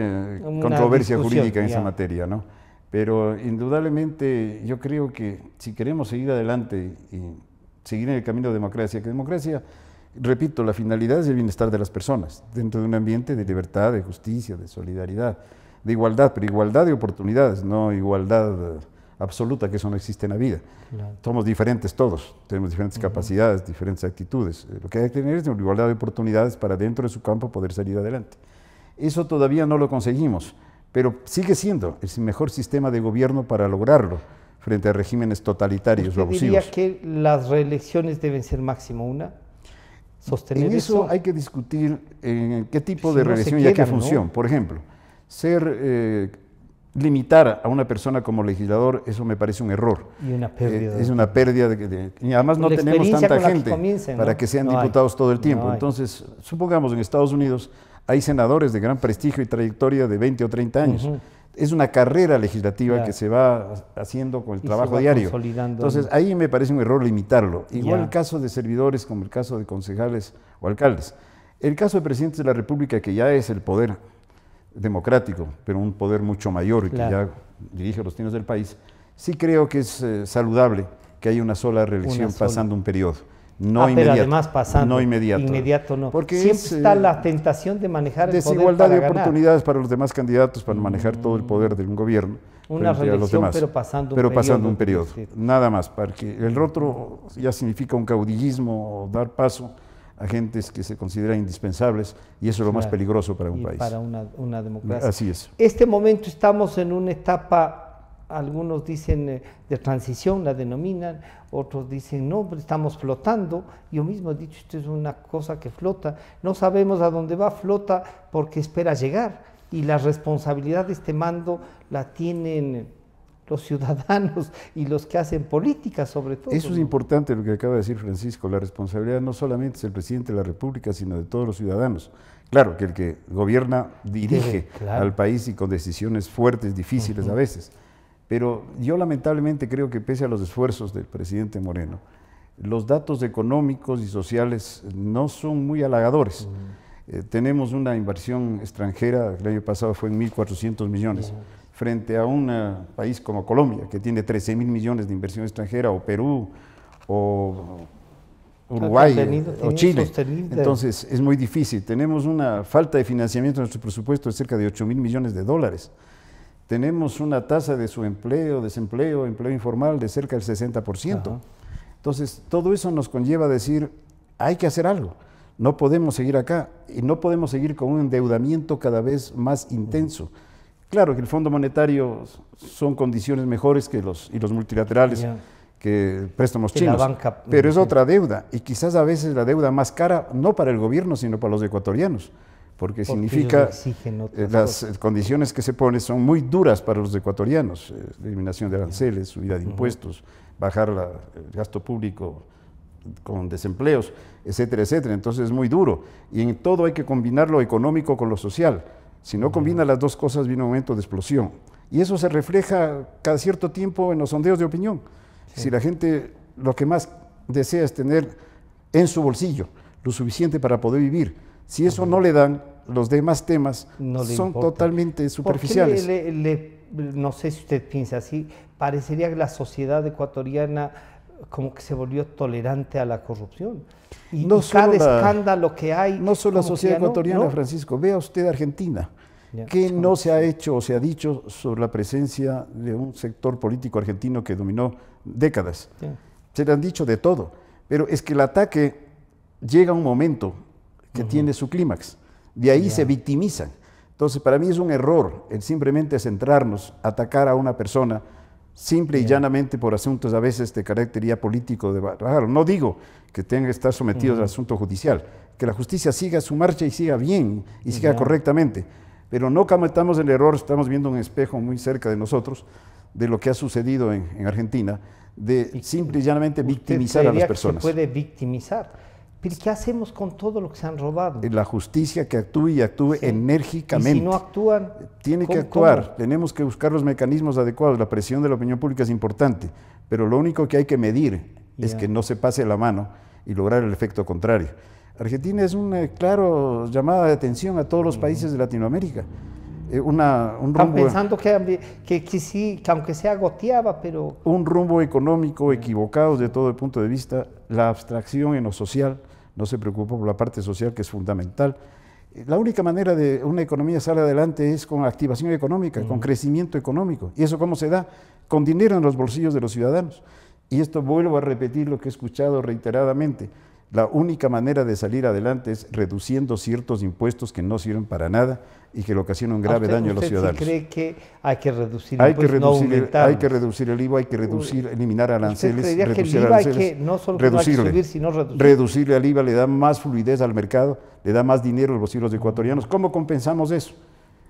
controversia jurídica en esa materia, ¿no? Pero indudablemente yo creo que si queremos seguir adelante y seguir en el camino de democracia, que democracia, repito, la finalidad es el bienestar de las personas, dentro de un ambiente de libertad, de justicia, de solidaridad, de igualdad, pero igualdad de oportunidades, no igualdad absoluta, que eso no existe en la vida. Claro. Somos diferentes todos, tenemos diferentes capacidades, diferentes actitudes. Lo que hay que tener es una igualdad de oportunidades para dentro de su campo poder salir adelante. Eso todavía no lo conseguimos, pero sigue siendo el mejor sistema de gobierno para lograrlo frente a regímenes totalitarios o abusivos. ¿Diría que las reelecciones deben ser máximo una? ¿Sostener en eso? Hay que discutir en qué tipo de reelección y a qué función. Por ejemplo, limitar a una persona como legislador, eso me parece un error. Y una pérdida. Es una pérdida. Y además no tenemos tanta gente para que sean diputados todo el tiempo. Entonces, supongamos en Estados Unidos hay senadores de gran prestigio y trayectoria de 20 o 30 años. Es una carrera legislativa que se va haciendo con el trabajo diario. Entonces, ahí me parece un error limitarlo. Igual el caso de servidores como el caso de concejales o alcaldes. El caso de presidentes de la República, que ya es el poder democrático, pero un poder mucho mayor y que ya dirige los destinos del país, sí creo que es saludable que haya una sola reelección pasando un periodo. No inmediato. Pero además pasando. No inmediato. Inmediato no. Porque siempre está la tentación de manejar el poder desigualdad para de oportunidades para los demás candidatos para manejar todo el poder de un gobierno. Una frente a los reelección, demás. pero pasando un periodo. Nada más, porque el otro ya significa un caudillismo o dar paso a gentes que se consideran indispensables, y eso es lo más peligroso para un país. Para una democracia. Así es. Este momento estamos en una etapa, algunos dicen de transición, la denominan, otros dicen no, pero estamos flotando. Yo mismo he dicho, esto es una cosa que flota, no sabemos a dónde va, flota porque espera llegar, y la responsabilidad de este mando la tienen los ciudadanos y los que hacen política, sobre todo. Eso es importante lo que acaba de decir Francisco. La responsabilidad no solamente es del presidente de la República, sino de todos los ciudadanos. Claro que el que gobierna dirige al país, y con decisiones fuertes, difíciles a veces. Pero yo lamentablemente creo que, pese a los esfuerzos del presidente Moreno, los datos económicos y sociales no son muy halagadores. Tenemos una inversión extranjera, el año pasado fue en 1.400 millones. Frente a un país como Colombia, que tiene 13.000 millones de inversión extranjera, o Perú, o Uruguay, o Chile. Entonces es muy difícil. Tenemos una falta de financiamiento en nuestro presupuesto de cerca de 8.000 millones de dólares. Tenemos una tasa de subempleo, desempleo, empleo informal de cerca del 60%. Entonces todo eso nos conlleva a decir, hay que hacer algo. No podemos seguir acá, y no podemos seguir con un endeudamiento cada vez más intenso. Claro que el Fondo Monetario son condiciones mejores que los multilaterales, que préstamos chinos, pero es otra deuda, y quizás a veces la deuda más cara, no para el gobierno, sino para los ecuatorianos, porque significa las condiciones que se ponen son muy duras para los ecuatorianos, eliminación de aranceles, subida de impuestos, bajar el gasto público con desempleos, etcétera, etcétera. Entonces es muy duro, y en todo hay que combinar lo económico con lo social. Si no combina las dos cosas, viene un momento de explosión. Y eso se refleja cada cierto tiempo en los sondeos de opinión. Si la gente lo que más desea es tener en su bolsillo lo suficiente para poder vivir, si eso no le dan, los demás temas son totalmente superficiales. No sé si usted piensa así, parecería que la sociedad ecuatoriana como que se volvió tolerante a la corrupción. Y cada escándalo que hay... No solo la sociedad ecuatoriana, Francisco, vea usted Argentina. ¿Qué no se ha hecho o se ha dicho sobre la presencia de un sector político argentino que dominó décadas? Se le han dicho de todo, pero es que el ataque llega a un momento que tiene su clímax, de ahí se victimizan. Entonces, para mí es un error el simplemente centrarnos, atacar a una persona, simple y llanamente por asuntos a veces de carácter ya político. No digo que tengan que estar sometidos al asunto judicial, que la justicia siga su marcha y siga bien y siga correctamente, pero no cometamos el error. Estamos viendo un espejo muy cerca de nosotros de lo que ha sucedido en Argentina, de simple y llanamente victimizar a las personas. Que se puede victimizar. ¿Pero qué hacemos con todo lo que se han robado? La justicia que actúe y actúe enérgicamente. Y si no actúan, tiene que actuar. Tenemos que buscar los mecanismos adecuados. La presión de la opinión pública es importante, pero lo único que hay que medir es que no se pase la mano y lograr el efecto contrario. Argentina es una clara llamada de atención a todos los países de Latinoamérica. Están pensando que sí, que aunque sea goteaba, pero... Un rumbo económico equivocado desde todo el punto de vista, la abstracción en lo social, no se preocupa por la parte social, que es fundamental. La única manera de una economía salir adelante es con activación económica, con crecimiento económico. ¿Y eso cómo se da? Con dinero en los bolsillos de los ciudadanos. Y esto vuelvo a repetir lo que he escuchado reiteradamente. La única manera de salir adelante es reduciendo ciertos impuestos que no sirven para nada y que le ocasionan un grave daño a los ciudadanos. ¿Usted cree que hay que reducir hay que reducir el IVA, hay que eliminar aranceles, reducir aranceles, no solo reducirle, sino reducirle al IVA le da más fluidez al mercado, le da más dinero a los bolsillos ecuatorianos. ¿Cómo compensamos eso?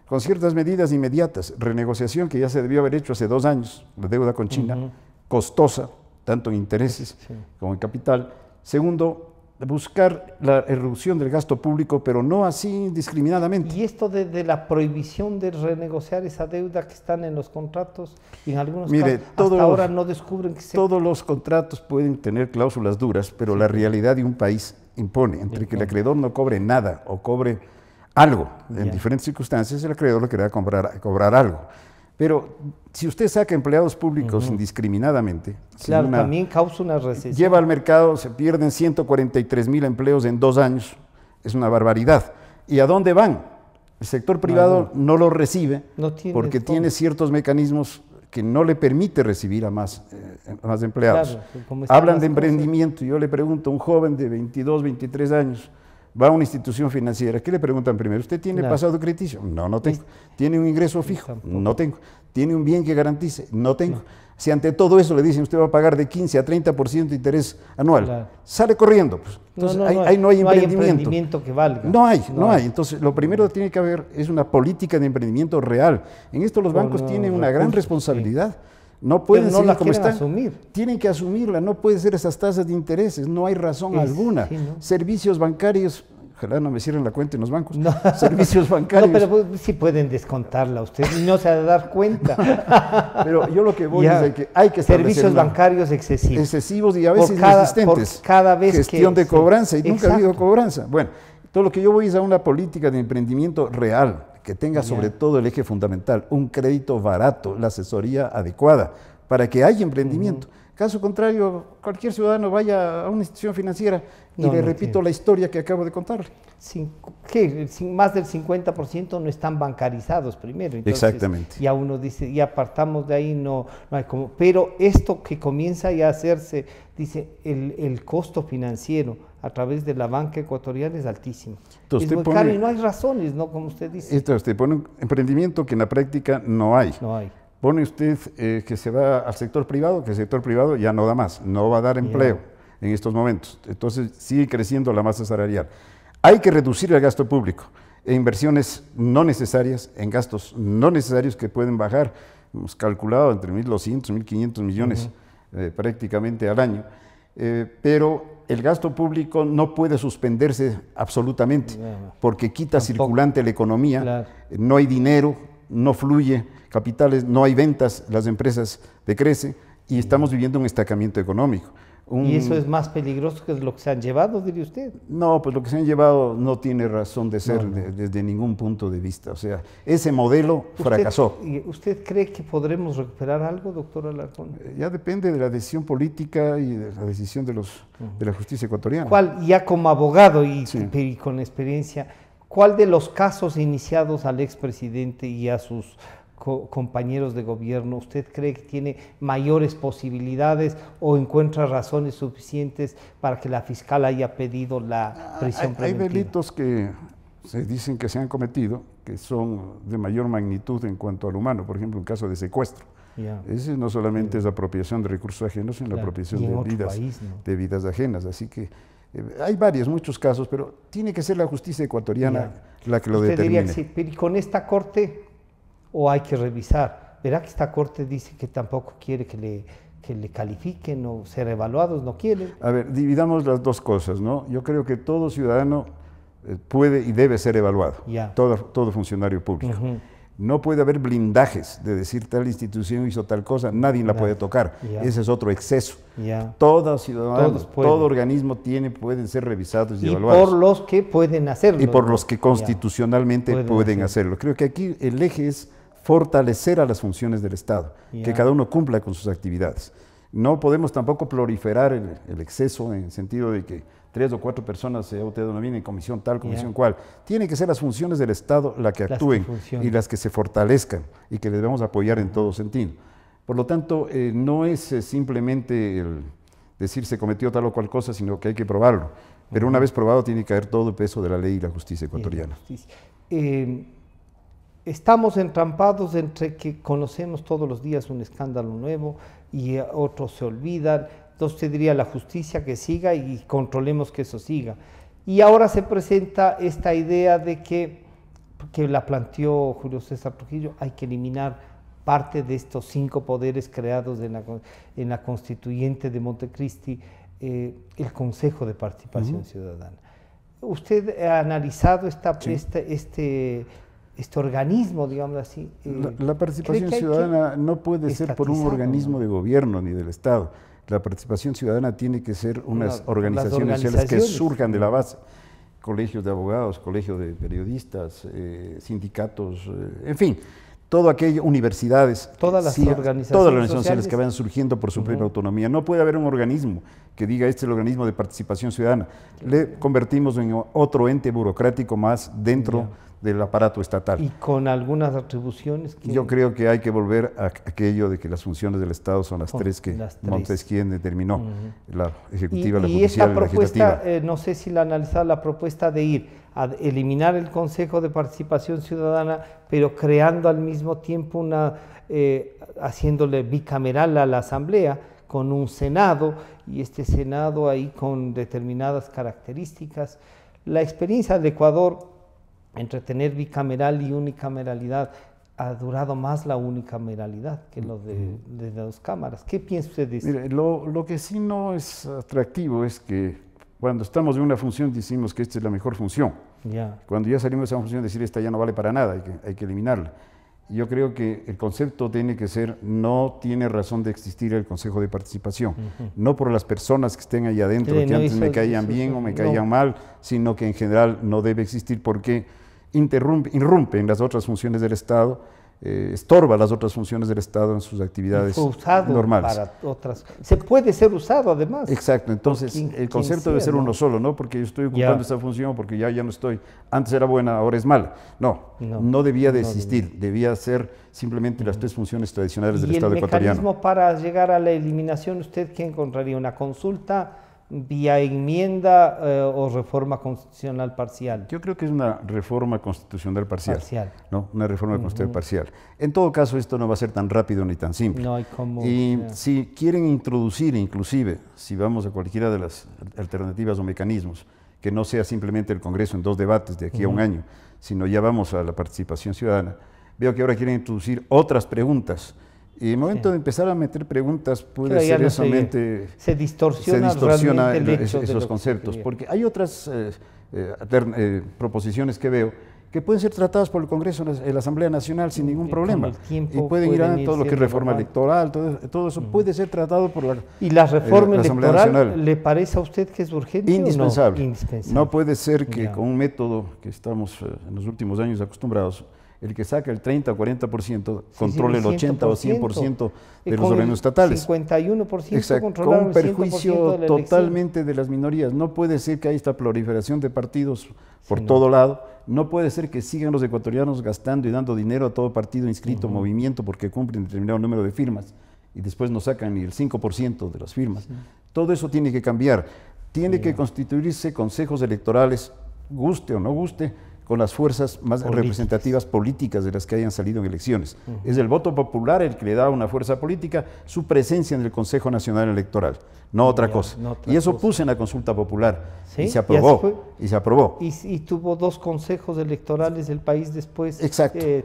Con ciertas medidas inmediatas, renegociación que ya se debió haber hecho hace 2 años, la deuda con China, costosa, tanto en intereses como en capital. Segundo, buscar la reducción del gasto público, pero no así indiscriminadamente. Y esto de la prohibición de renegociar esa deuda que están en los contratos, y en algunos casos hasta ahora no descubren que todos los contratos pueden tener cláusulas duras, pero la realidad de un país impone, entre que el acreedor no cobre nada o cobre algo, en diferentes circunstancias el acreedor le querrá cobrar algo. Pero si usted saca empleados públicos indiscriminadamente, claro, también causa una recesión. Lleva al mercado, se pierden 143.000 empleos en 2 años, es una barbaridad. ¿Y a dónde van? El sector privado no lo recibe porque fondos. tiene ciertos mecanismos que no le permite recibir a más empleados. Claro, hablan de emprendimiento, yo le pregunto a un joven de 22, 23 años, va a una institución financiera, ¿qué le preguntan primero? ¿Usted tiene pasado crediticio? No, no tengo. ¿Tiene un ingreso fijo? No tengo. ¿Tiene un bien que garantice? No tengo. Si ante todo eso le dicen usted va a pagar de 15 a 30% de interés anual, sale corriendo. Pues. Entonces ahí no hay emprendimiento que valga. No hay. Entonces lo primero que tiene que haber es una política de emprendimiento real. En esto los bancos tienen una gran responsabilidad. No pueden seguir como están. Tienen que asumirla, no pueden ser esas tasas de intereses, no hay razón alguna. Servicios bancarios, ojalá no me cierren la cuenta en los bancos. Servicios bancarios. No, pero sí pueden descontarla usted y no se ha de dar cuenta. Pero yo lo que voy es de que hay que establecer servicios bancarios excesivos. Excesivos y a veces inexistentes. Cada vez gestión de cobranza y nunca ha habido cobranza. Bueno, todo lo que yo voy es a una política de emprendimiento real, que tenga sobre todo el eje fundamental, un crédito barato, la asesoría adecuada, para que haya emprendimiento. Caso contrario, cualquier ciudadano vaya a una institución financiera y le repito la historia que acabo de contarle. Más del 50% no están bancarizados primero. Entonces, exactamente. Ya uno dice, ya apartamos de ahí, no hay como. Pero esto que comienza ya a hacerse, dice, el costo financiero a través de la banca ecuatoriana es altísimo. Entonces, es muy caro y no hay razones, ¿no? Como usted dice. Usted pone un emprendimiento que en la práctica no hay. No hay. Pone usted que se va al sector privado, que el sector privado ya no da más, no va a dar empleo en estos momentos. Entonces sigue creciendo la masa salarial. Hay que reducir el gasto público en inversiones no necesarias, en gastos no necesarios que pueden bajar. Hemos calculado entre 1.200, 1.500 millones prácticamente al año. Pero el gasto público no puede suspenderse absolutamente porque quita circulante la economía, no hay dinero, no fluye capitales, no hay ventas, las empresas decrecen y estamos viviendo un estancamiento económico. ¿Y eso es más peligroso que lo que se han llevado, diría usted? No, pues lo que se han llevado no tiene razón de ser desde ningún punto de vista. O sea, ese modelo fracasó. ¿Usted cree que podremos recuperar algo, doctor Alarcón? Ya depende de la decisión política y de la decisión de la justicia ecuatoriana. ¿Cuál, ya como abogado y con experiencia, cuál de los casos iniciados al expresidente y a sus compañeros de gobierno, usted cree que tiene mayores posibilidades o encuentra razones suficientes para que la fiscal haya pedido la prisión preventiva? Hay delitos que se dicen que se han cometido que son de mayor magnitud en cuanto al humano, por ejemplo, un caso de secuestro. Ese no solamente es la apropiación de recursos ajenos, sino la apropiación de vidas ajenas. Así que hay muchos casos, pero tiene que ser la justicia ecuatoriana la que lo determine. Diría que sí, pero con esta corte, o hay que revisar. Verá que esta corte dice que tampoco quiere que le califiquen o ser evaluados, no quiere. A ver, dividamos las dos cosas, ¿no? Yo creo que todo ciudadano puede y debe ser evaluado, todo funcionario público. No puede haber blindajes de decir tal institución hizo tal cosa, nadie la puede tocar. Ese es otro exceso. Todo ciudadano, todo organismo pueden ser revisados y evaluados. Por los que pueden hacerlo. Y por los que constitucionalmente pueden hacerlo. Creo que aquí el eje es fortalecer a las funciones del Estado, que cada uno cumpla con sus actividades. No podemos tampoco proliferar el exceso en el sentido de que 3 o 4 personas se autodenominen comisión tal, comisión cual. Tienen que ser las funciones del Estado las que actúen y las que se fortalezcan y que les debemos apoyar en todo sentido. Por lo tanto, no es simplemente el decir se cometió tal o cual cosa, sino que hay que probarlo. Pero una vez probado tiene que caer todo el peso de la ley y la justicia ecuatoriana. Estamos entrampados entre que conocemos todos los días un escándalo nuevo y otros se olvidan. Entonces usted diría la justicia que siga y controlemos que eso siga. Y ahora se presenta esta idea de que la planteó Julio César Trujillo, hay que eliminar parte de estos 5 poderes creados en la constituyente de Montecristi, el Consejo de Participación Ciudadana. ¿Usted ha analizado este organismo, digamos así? La participación ciudadana no puede ser por un organismo de gobierno ni del Estado. La participación ciudadana tiene que ser unas organizaciones sociales que surjan de la base. Colegios de abogados, colegios de periodistas, sindicatos, en fin, todo aquello, universidades. Todas las organizaciones sociales que vayan surgiendo por su propia autonomía. No puede haber un organismo que diga este es el organismo de participación ciudadana. Le convertimos en otro ente burocrático más dentro del aparato estatal. Y con algunas atribuciones que... Yo creo que hay que volver a aquello de que las funciones del Estado son las tres que Montesquieu determinó, la ejecutiva, la judicial y la legislativa. No sé si la ha analizado la propuesta de ir a eliminar el Consejo de Participación Ciudadana, pero creando al mismo tiempo haciéndole bicameral a la Asamblea, con un Senado, y este Senado ahí con determinadas características. La experiencia del Ecuador entre tener bicameral y unicameralidad ha durado más la unicameralidad que lo de las dos cámaras. ¿Qué piensa usted de eso? Mire, lo que sí no es atractivo es que cuando estamos en una función decimos que esta es la mejor función. Cuando ya salimos de esa función decir esta ya no vale para nada, hay que eliminarla. Yo creo que el concepto tiene que ser, no tiene razón de existir el Consejo de Participación, no por las personas que estén ahí adentro, que antes me caían bien o me caían mal, sino que en general no debe existir porque irrumpe en las otras funciones del Estado, estorba las otras funciones del Estado en sus actividades normales. Para otras. Se puede ser usado además. Exacto, entonces el concepto debe ser uno solo, no porque yo estoy ocupando esta función, porque ya no estoy, antes era buena, ahora es mala. No debía de existir, debía ser simplemente las tres funciones tradicionales del Estado ecuatoriano. ¿Y el mecanismo para llegar a la eliminación, usted qué encontraría? ¿Una consulta vía enmienda o reforma constitucional parcial? Yo creo que es una reforma constitucional parcial. ¿No? Una reforma constitucional parcial. En todo caso, esto no va a ser tan rápido ni tan simple. No hay cómo, si quieren introducir, inclusive, si vamos a cualquiera de las alternativas o mecanismos, que no sea simplemente el Congreso en 2 debates de aquí a un año, sino ya vamos a la participación ciudadana, veo que ahora quieren introducir otras preguntas. Y en el momento de empezar a meter preguntas puede seriosamente se distorsiona esos conceptos, porque hay otras proposiciones que veo que pueden ser tratadas por el Congreso en la Asamblea Nacional sin ningún problema. Y pueden ir a todo lo que es reforma electoral, todo eso puede ser tratado por la ¿Y la reforma Asamblea electoral Nacional. le parece a usted que es urgente? Indispensable. ¿O no? Indispensable. No puede ser que con un método que estamos en los últimos años acostumbrados, el que saca el 30 o 40% controle el 80 o 100% de los organismos estatales. 51% con perjuicio totalmente de las minorías. No puede ser que haya esta proliferación de partidos por todo lado. No puede ser que sigan los ecuatorianos gastando y dando dinero a todo partido inscrito, movimiento, porque cumplen determinado número de firmas y después no sacan ni el 5% de las firmas. Todo eso tiene que cambiar. Tiene que constituirse consejos electorales, guste o no guste, con las fuerzas más representativas políticas de las que hayan salido en elecciones. Es el voto popular el que le da a una fuerza política su presencia en el Consejo Nacional Electoral, no otra cosa. Y eso puse en la consulta popular y se aprobó. Y tuvo 2 consejos electorales del país después,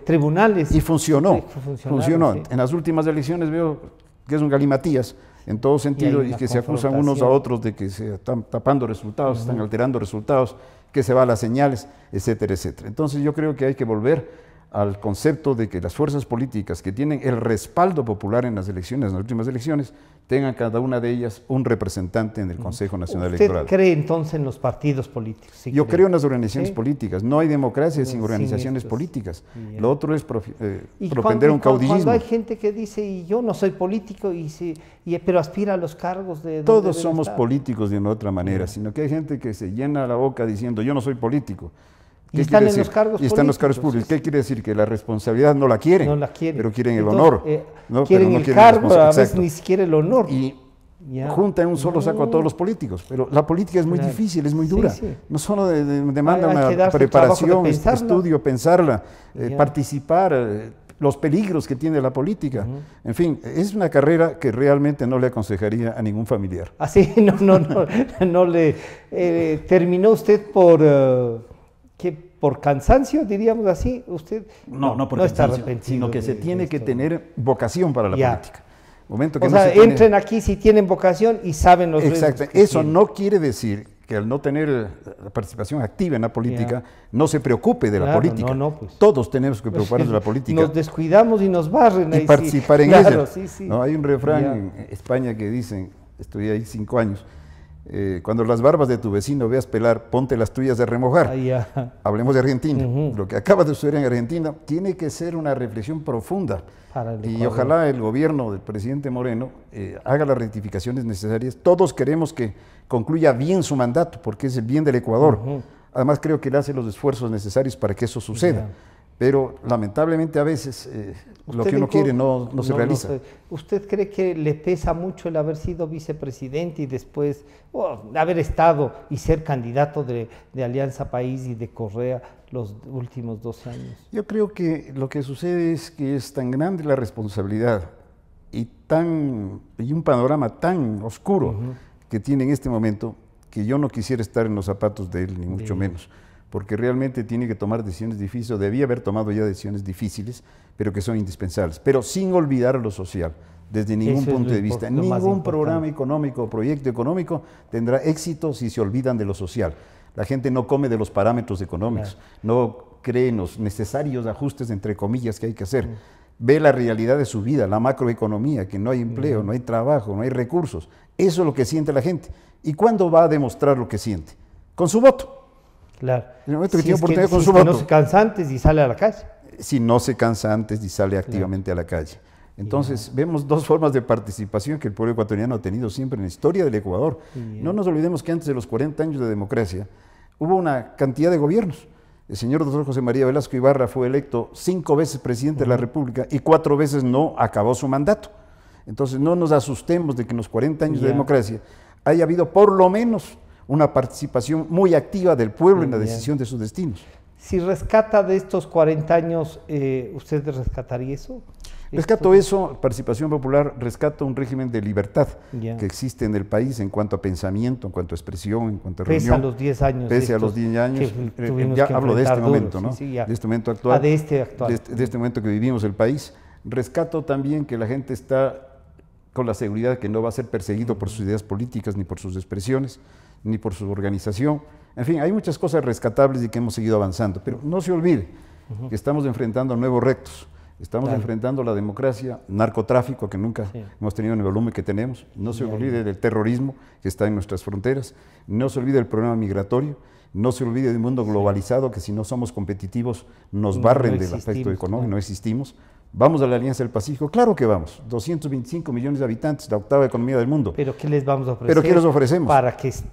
tribunales. Y funcionó. Sí. En las últimas elecciones veo que es un galimatías en todo sentido y que se acusan unos a otros de que se están tapando resultados, están alterando resultados, que se va a las señales, etcétera, etcétera. Entonces yo creo que hay que volver al concepto de que las fuerzas políticas que tienen el respaldo popular en las elecciones, en las últimas elecciones, tengan cada una de ellas un representante en el Consejo Nacional Electoral. ¿Usted cree entonces en los partidos políticos? Sí, yo creo en las organizaciones políticas. No hay democracia sin organizaciones políticas. Lo otro es propender un caudillismo. Cuando hay gente que dice, y yo no soy político, pero aspira a los cargos de... Todos somos políticos de una otra manera, sino que hay gente que se llena la boca diciendo, yo no soy político. Y están en los cargos públicos. Y están en los cargos públicos. ¿Qué quiere decir? Que la responsabilidad no la quieren, pero quieren el honor. Quieren el cargo, a veces ni siquiera el honor. Y junta en un solo saco a todos los políticos. Pero la política es muy difícil, es muy dura. No solo demanda una preparación, estudio, pensarla, participar, los peligros que tiene la política. En fin, es una carrera que realmente no le aconsejaría a ningún familiar. Así, no le... ¿terminó usted por cansancio, diríamos así? Usted no por cansancio, sino que se tiene que tener vocación para la política. Momento que entren aquí si tienen vocación y saben los riesgos. Exacto, eso no quiere decir que al no tener la participación activa en la política, no se preocupe de la política. Pues. Todos tenemos que preocuparnos de la política. Nos descuidamos y nos barren. Y participar en ella. ¿No? Hay un refrán en España que dicen, estudié ahí 5 años, cuando las barbas de tu vecino veas pelar, ponte las tuyas de remojar. Hablemos de Argentina. Lo que acaba de suceder en Argentina tiene que ser una reflexión profunda. Y ojalá el gobierno del presidente Moreno haga las rectificaciones necesarias. Todos queremos que concluya bien su mandato, porque es el bien del Ecuador. Además creo que él hace los esfuerzos necesarios para que eso suceda. Ya. Pero lamentablemente a veces lo que uno quiere no se realiza. ¿Usted cree que le pesa mucho el haber sido vicepresidente y después haber estado y ser candidato de Alianza País y de Correa los últimos 2 años? Yo creo que lo que sucede es que es tan grande la responsabilidad y un panorama tan oscuro que tiene en este momento, que yo no quisiera estar en los zapatos de él, ni mucho menos, porque realmente tiene que tomar decisiones difíciles, o debía haber tomado ya decisiones difíciles, pero que son indispensables, pero sin olvidar lo social, desde ningún punto de vista. Ningún programa económico o proyecto económico tendrá éxito si se olvidan de lo social. La gente no come de los parámetros económicos, no cree en los necesarios ajustes, entre comillas, que hay que hacer. Ve la realidad de su vida, la macroeconomía, que no hay empleo, no hay trabajo, no hay recursos. Eso es lo que siente la gente. ¿Y cuándo va a demostrar lo que siente? Con su voto. Claro. En el momento que tiene oportunidad con su voto. Si no se cansa antes y sale a la calle. Si no se cansa antes y sale activamente a la calle. Entonces, vemos 2 formas de participación que el pueblo ecuatoriano ha tenido siempre en la historia del Ecuador. No nos olvidemos que antes de los 40 años de democracia hubo una cantidad de gobiernos. El señor doctor José María Velasco Ibarra fue electo 5 veces presidente de la República y 4 veces no acabó su mandato. Entonces, no nos asustemos de que en los 40 años de democracia haya habido por lo menos una participación muy activa del pueblo en la decisión de sus destinos. Si rescata de estos 40 años, ¿usted rescataría eso? Rescato eso, participación popular, rescato un régimen de libertad que existe en el país en cuanto a pensamiento, en cuanto a expresión, en cuanto a reunión. Pese a los 10 años. Pese a los 10 años, ya hablo de este momento, ¿no? Sí, de este momento actual. De este actual. De este momento que vivimos el país. Rescato también que la gente está con la seguridad de que no va a ser perseguido por sus ideas políticas, ni por sus expresiones, ni por su organización. En fin, hay muchas cosas rescatables y que hemos seguido avanzando, pero no se olvide que estamos enfrentando nuevos retos. Estamos enfrentando la democracia, narcotráfico, que nunca hemos tenido en el volumen que tenemos. No se olvide del terrorismo que está en nuestras fronteras. No se olvide del problema migratorio. No se olvide del mundo globalizado, que si no somos competitivos nos barren del aspecto económico, no existimos. ¿Vamos a la Alianza del Pacífico? Claro que vamos. 225 millones de habitantes, la octava economía del mundo. ¿Pero qué les vamos a ofrecer? ¿Pero qué les ofrecemos?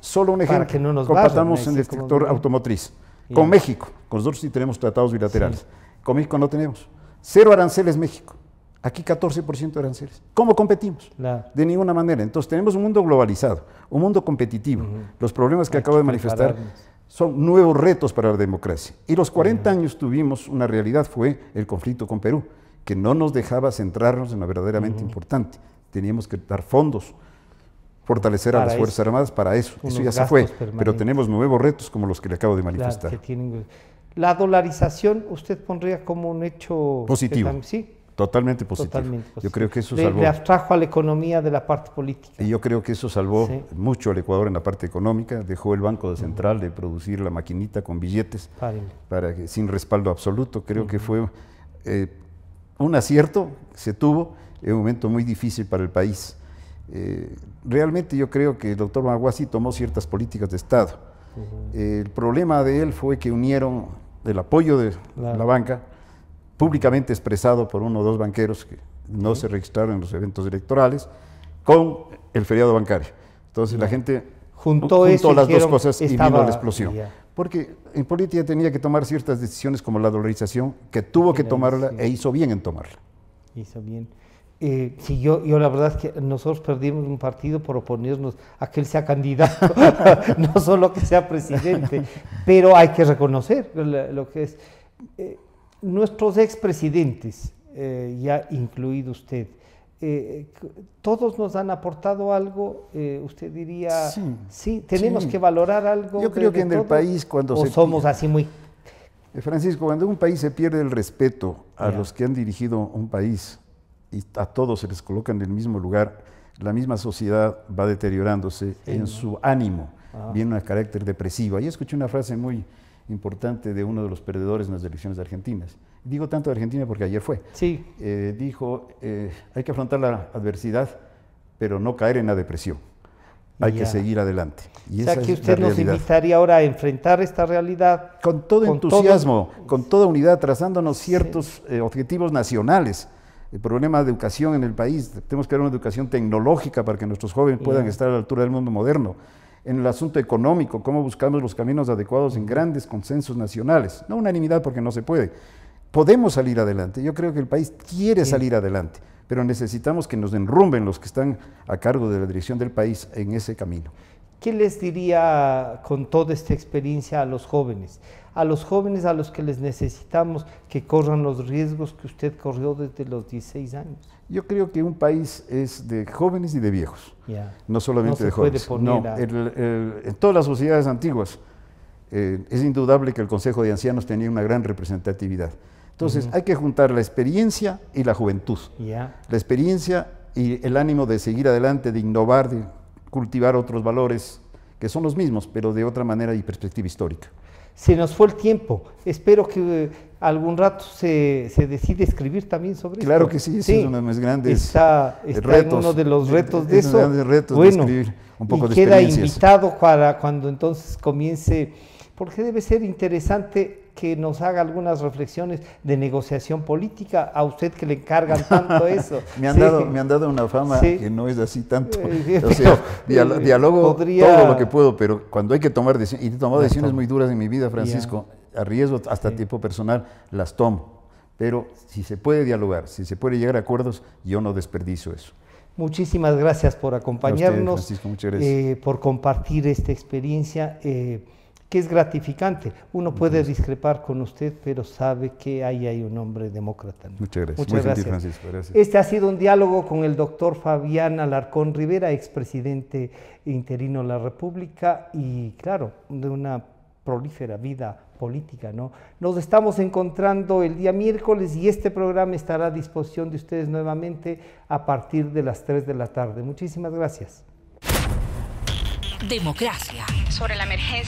Solo un ejemplo. Para que no nos compartamos en el sector automotriz. Con México, con nosotros sí tenemos tratados bilaterales. Con México no tenemos. 0 aranceles México. Aquí 14% de aranceles. ¿Cómo competimos? De ninguna manera. Entonces tenemos un mundo globalizado, un mundo competitivo. Los problemas que acabo de manifestar son nuevos retos para la democracia. Y los 40 años tuvimos una realidad, fue el conflicto con Perú, que no nos dejaba centrarnos en lo verdaderamente importante. Teníamos que dar fondos, fortalecer a las Fuerzas Armadas para eso. Eso ya se fue, pero tenemos nuevos retos como los que le acabo de manifestar. La dolarización, ¿usted pondría como un hecho positivo? Sí. Totalmente positivo. Yo creo que eso salvó. Le abstrajo a la economía de la parte política. Y yo creo que eso salvó mucho al Ecuador en la parte económica. Dejó el Banco Central de producir la maquinita con billetes sin respaldo absoluto. Creo que fue un acierto, se tuvo en un momento muy difícil para el país. Realmente yo creo que el doctor Maguasi tomó ciertas políticas de Estado. El problema de él fue que unieron el apoyo de la banca, públicamente expresado por 1 o 2 banqueros que no se registraron en los eventos electorales, con el feriado bancario. Entonces la gente juntó las 2 cosas y vino la explosión. Porque en política tenía que tomar ciertas decisiones como la dolarización, que tuvo que tomarla e hizo bien en tomarla. Hizo bien. Sí, yo la verdad es que nosotros perdimos un partido por oponernos a que él sea candidato, no solo que sea presidente, pero hay que reconocer lo que es. Nuestros expresidentes, ya incluido usted, todos nos han aportado algo, usted diría, sí, tenemos que valorar algo. Yo creo que en el país cuando somos así muy... Francisco, cuando en un país se pierde el respeto a los que han dirigido un país y a todos se les coloca en el mismo lugar, la misma sociedad va deteriorándose en su ánimo, viene un carácter depresivo. Ahí escuché una frase muy importante de uno de los perdedores en las elecciones argentinas. Digo tanto de Argentina porque ayer fue. Dijo, hay que afrontar la adversidad, pero no caer en la depresión. Hay que seguir adelante. Y o sea, que usted nos invitaría ahora a enfrentar esta realidad. Con todo entusiasmo, con toda unidad, trazándonos ciertos objetivos nacionales. El problema de educación en el país, tenemos que dar una educación tecnológica para que nuestros jóvenes puedan estar a la altura del mundo moderno. en el asunto económico, cómo buscamos los caminos adecuados en grandes consensos nacionales, no unanimidad porque no se puede. Podemos salir adelante, yo creo que el país quiere salir adelante, pero necesitamos que nos enrumben los que están a cargo de la dirección del país en ese camino. ¿Qué les diría con toda esta experiencia a los jóvenes? A los jóvenes a los que les necesitamos que corran los riesgos que usted corrió desde los 16 años. Yo creo que un país es de jóvenes y de viejos, no solamente no de jóvenes. En todas las sociedades antiguas es indudable que el Consejo de Ancianos tenía una gran representatividad. Entonces hay que juntar la experiencia y la juventud. La experiencia y el ánimo de seguir adelante, de innovar, de cultivar otros valores que son los mismos, pero de otra manera y perspectiva histórica. Se nos fue el tiempo. Espero que algún rato se decide escribir también sobre esto. Claro que sí, es uno de mis grandes retos. En uno de los retos de eso. Grandes retos de escribir un poco de queda experiencias. Invitado para cuando entonces comience, porque debe ser interesante que nos haga algunas reflexiones de negociación política, a usted que le encargan tanto eso. me han dado una fama que no es así tanto. O sea, dialogo todo lo que puedo, pero cuando hay que tomar decisiones, y he tomado decisiones muy duras en mi vida, Francisco, a riesgo hasta tiempo personal, las tomo. Pero si se puede dialogar, si se puede llegar a acuerdos, yo no desperdicio eso. Muchísimas gracias por acompañarnos, Francisco, muchas gracias. Por compartir esta experiencia, que es gratificante. Uno puede discrepar con usted, pero sabe que ahí hay un hombre demócrata, ¿no? Muchas gracias. Muchas gracias. Francisco, gracias. Este ha sido un diálogo con el doctor Fabián Alarcón Rivera, expresidente interino de la República y, claro, de una prolífera vida política, ¿no? Nos estamos encontrando el día miércoles y este programa estará a disposición de ustedes nuevamente a partir de las 3 de la tarde. Muchísimas gracias. Democracia. Sobre la emergencia.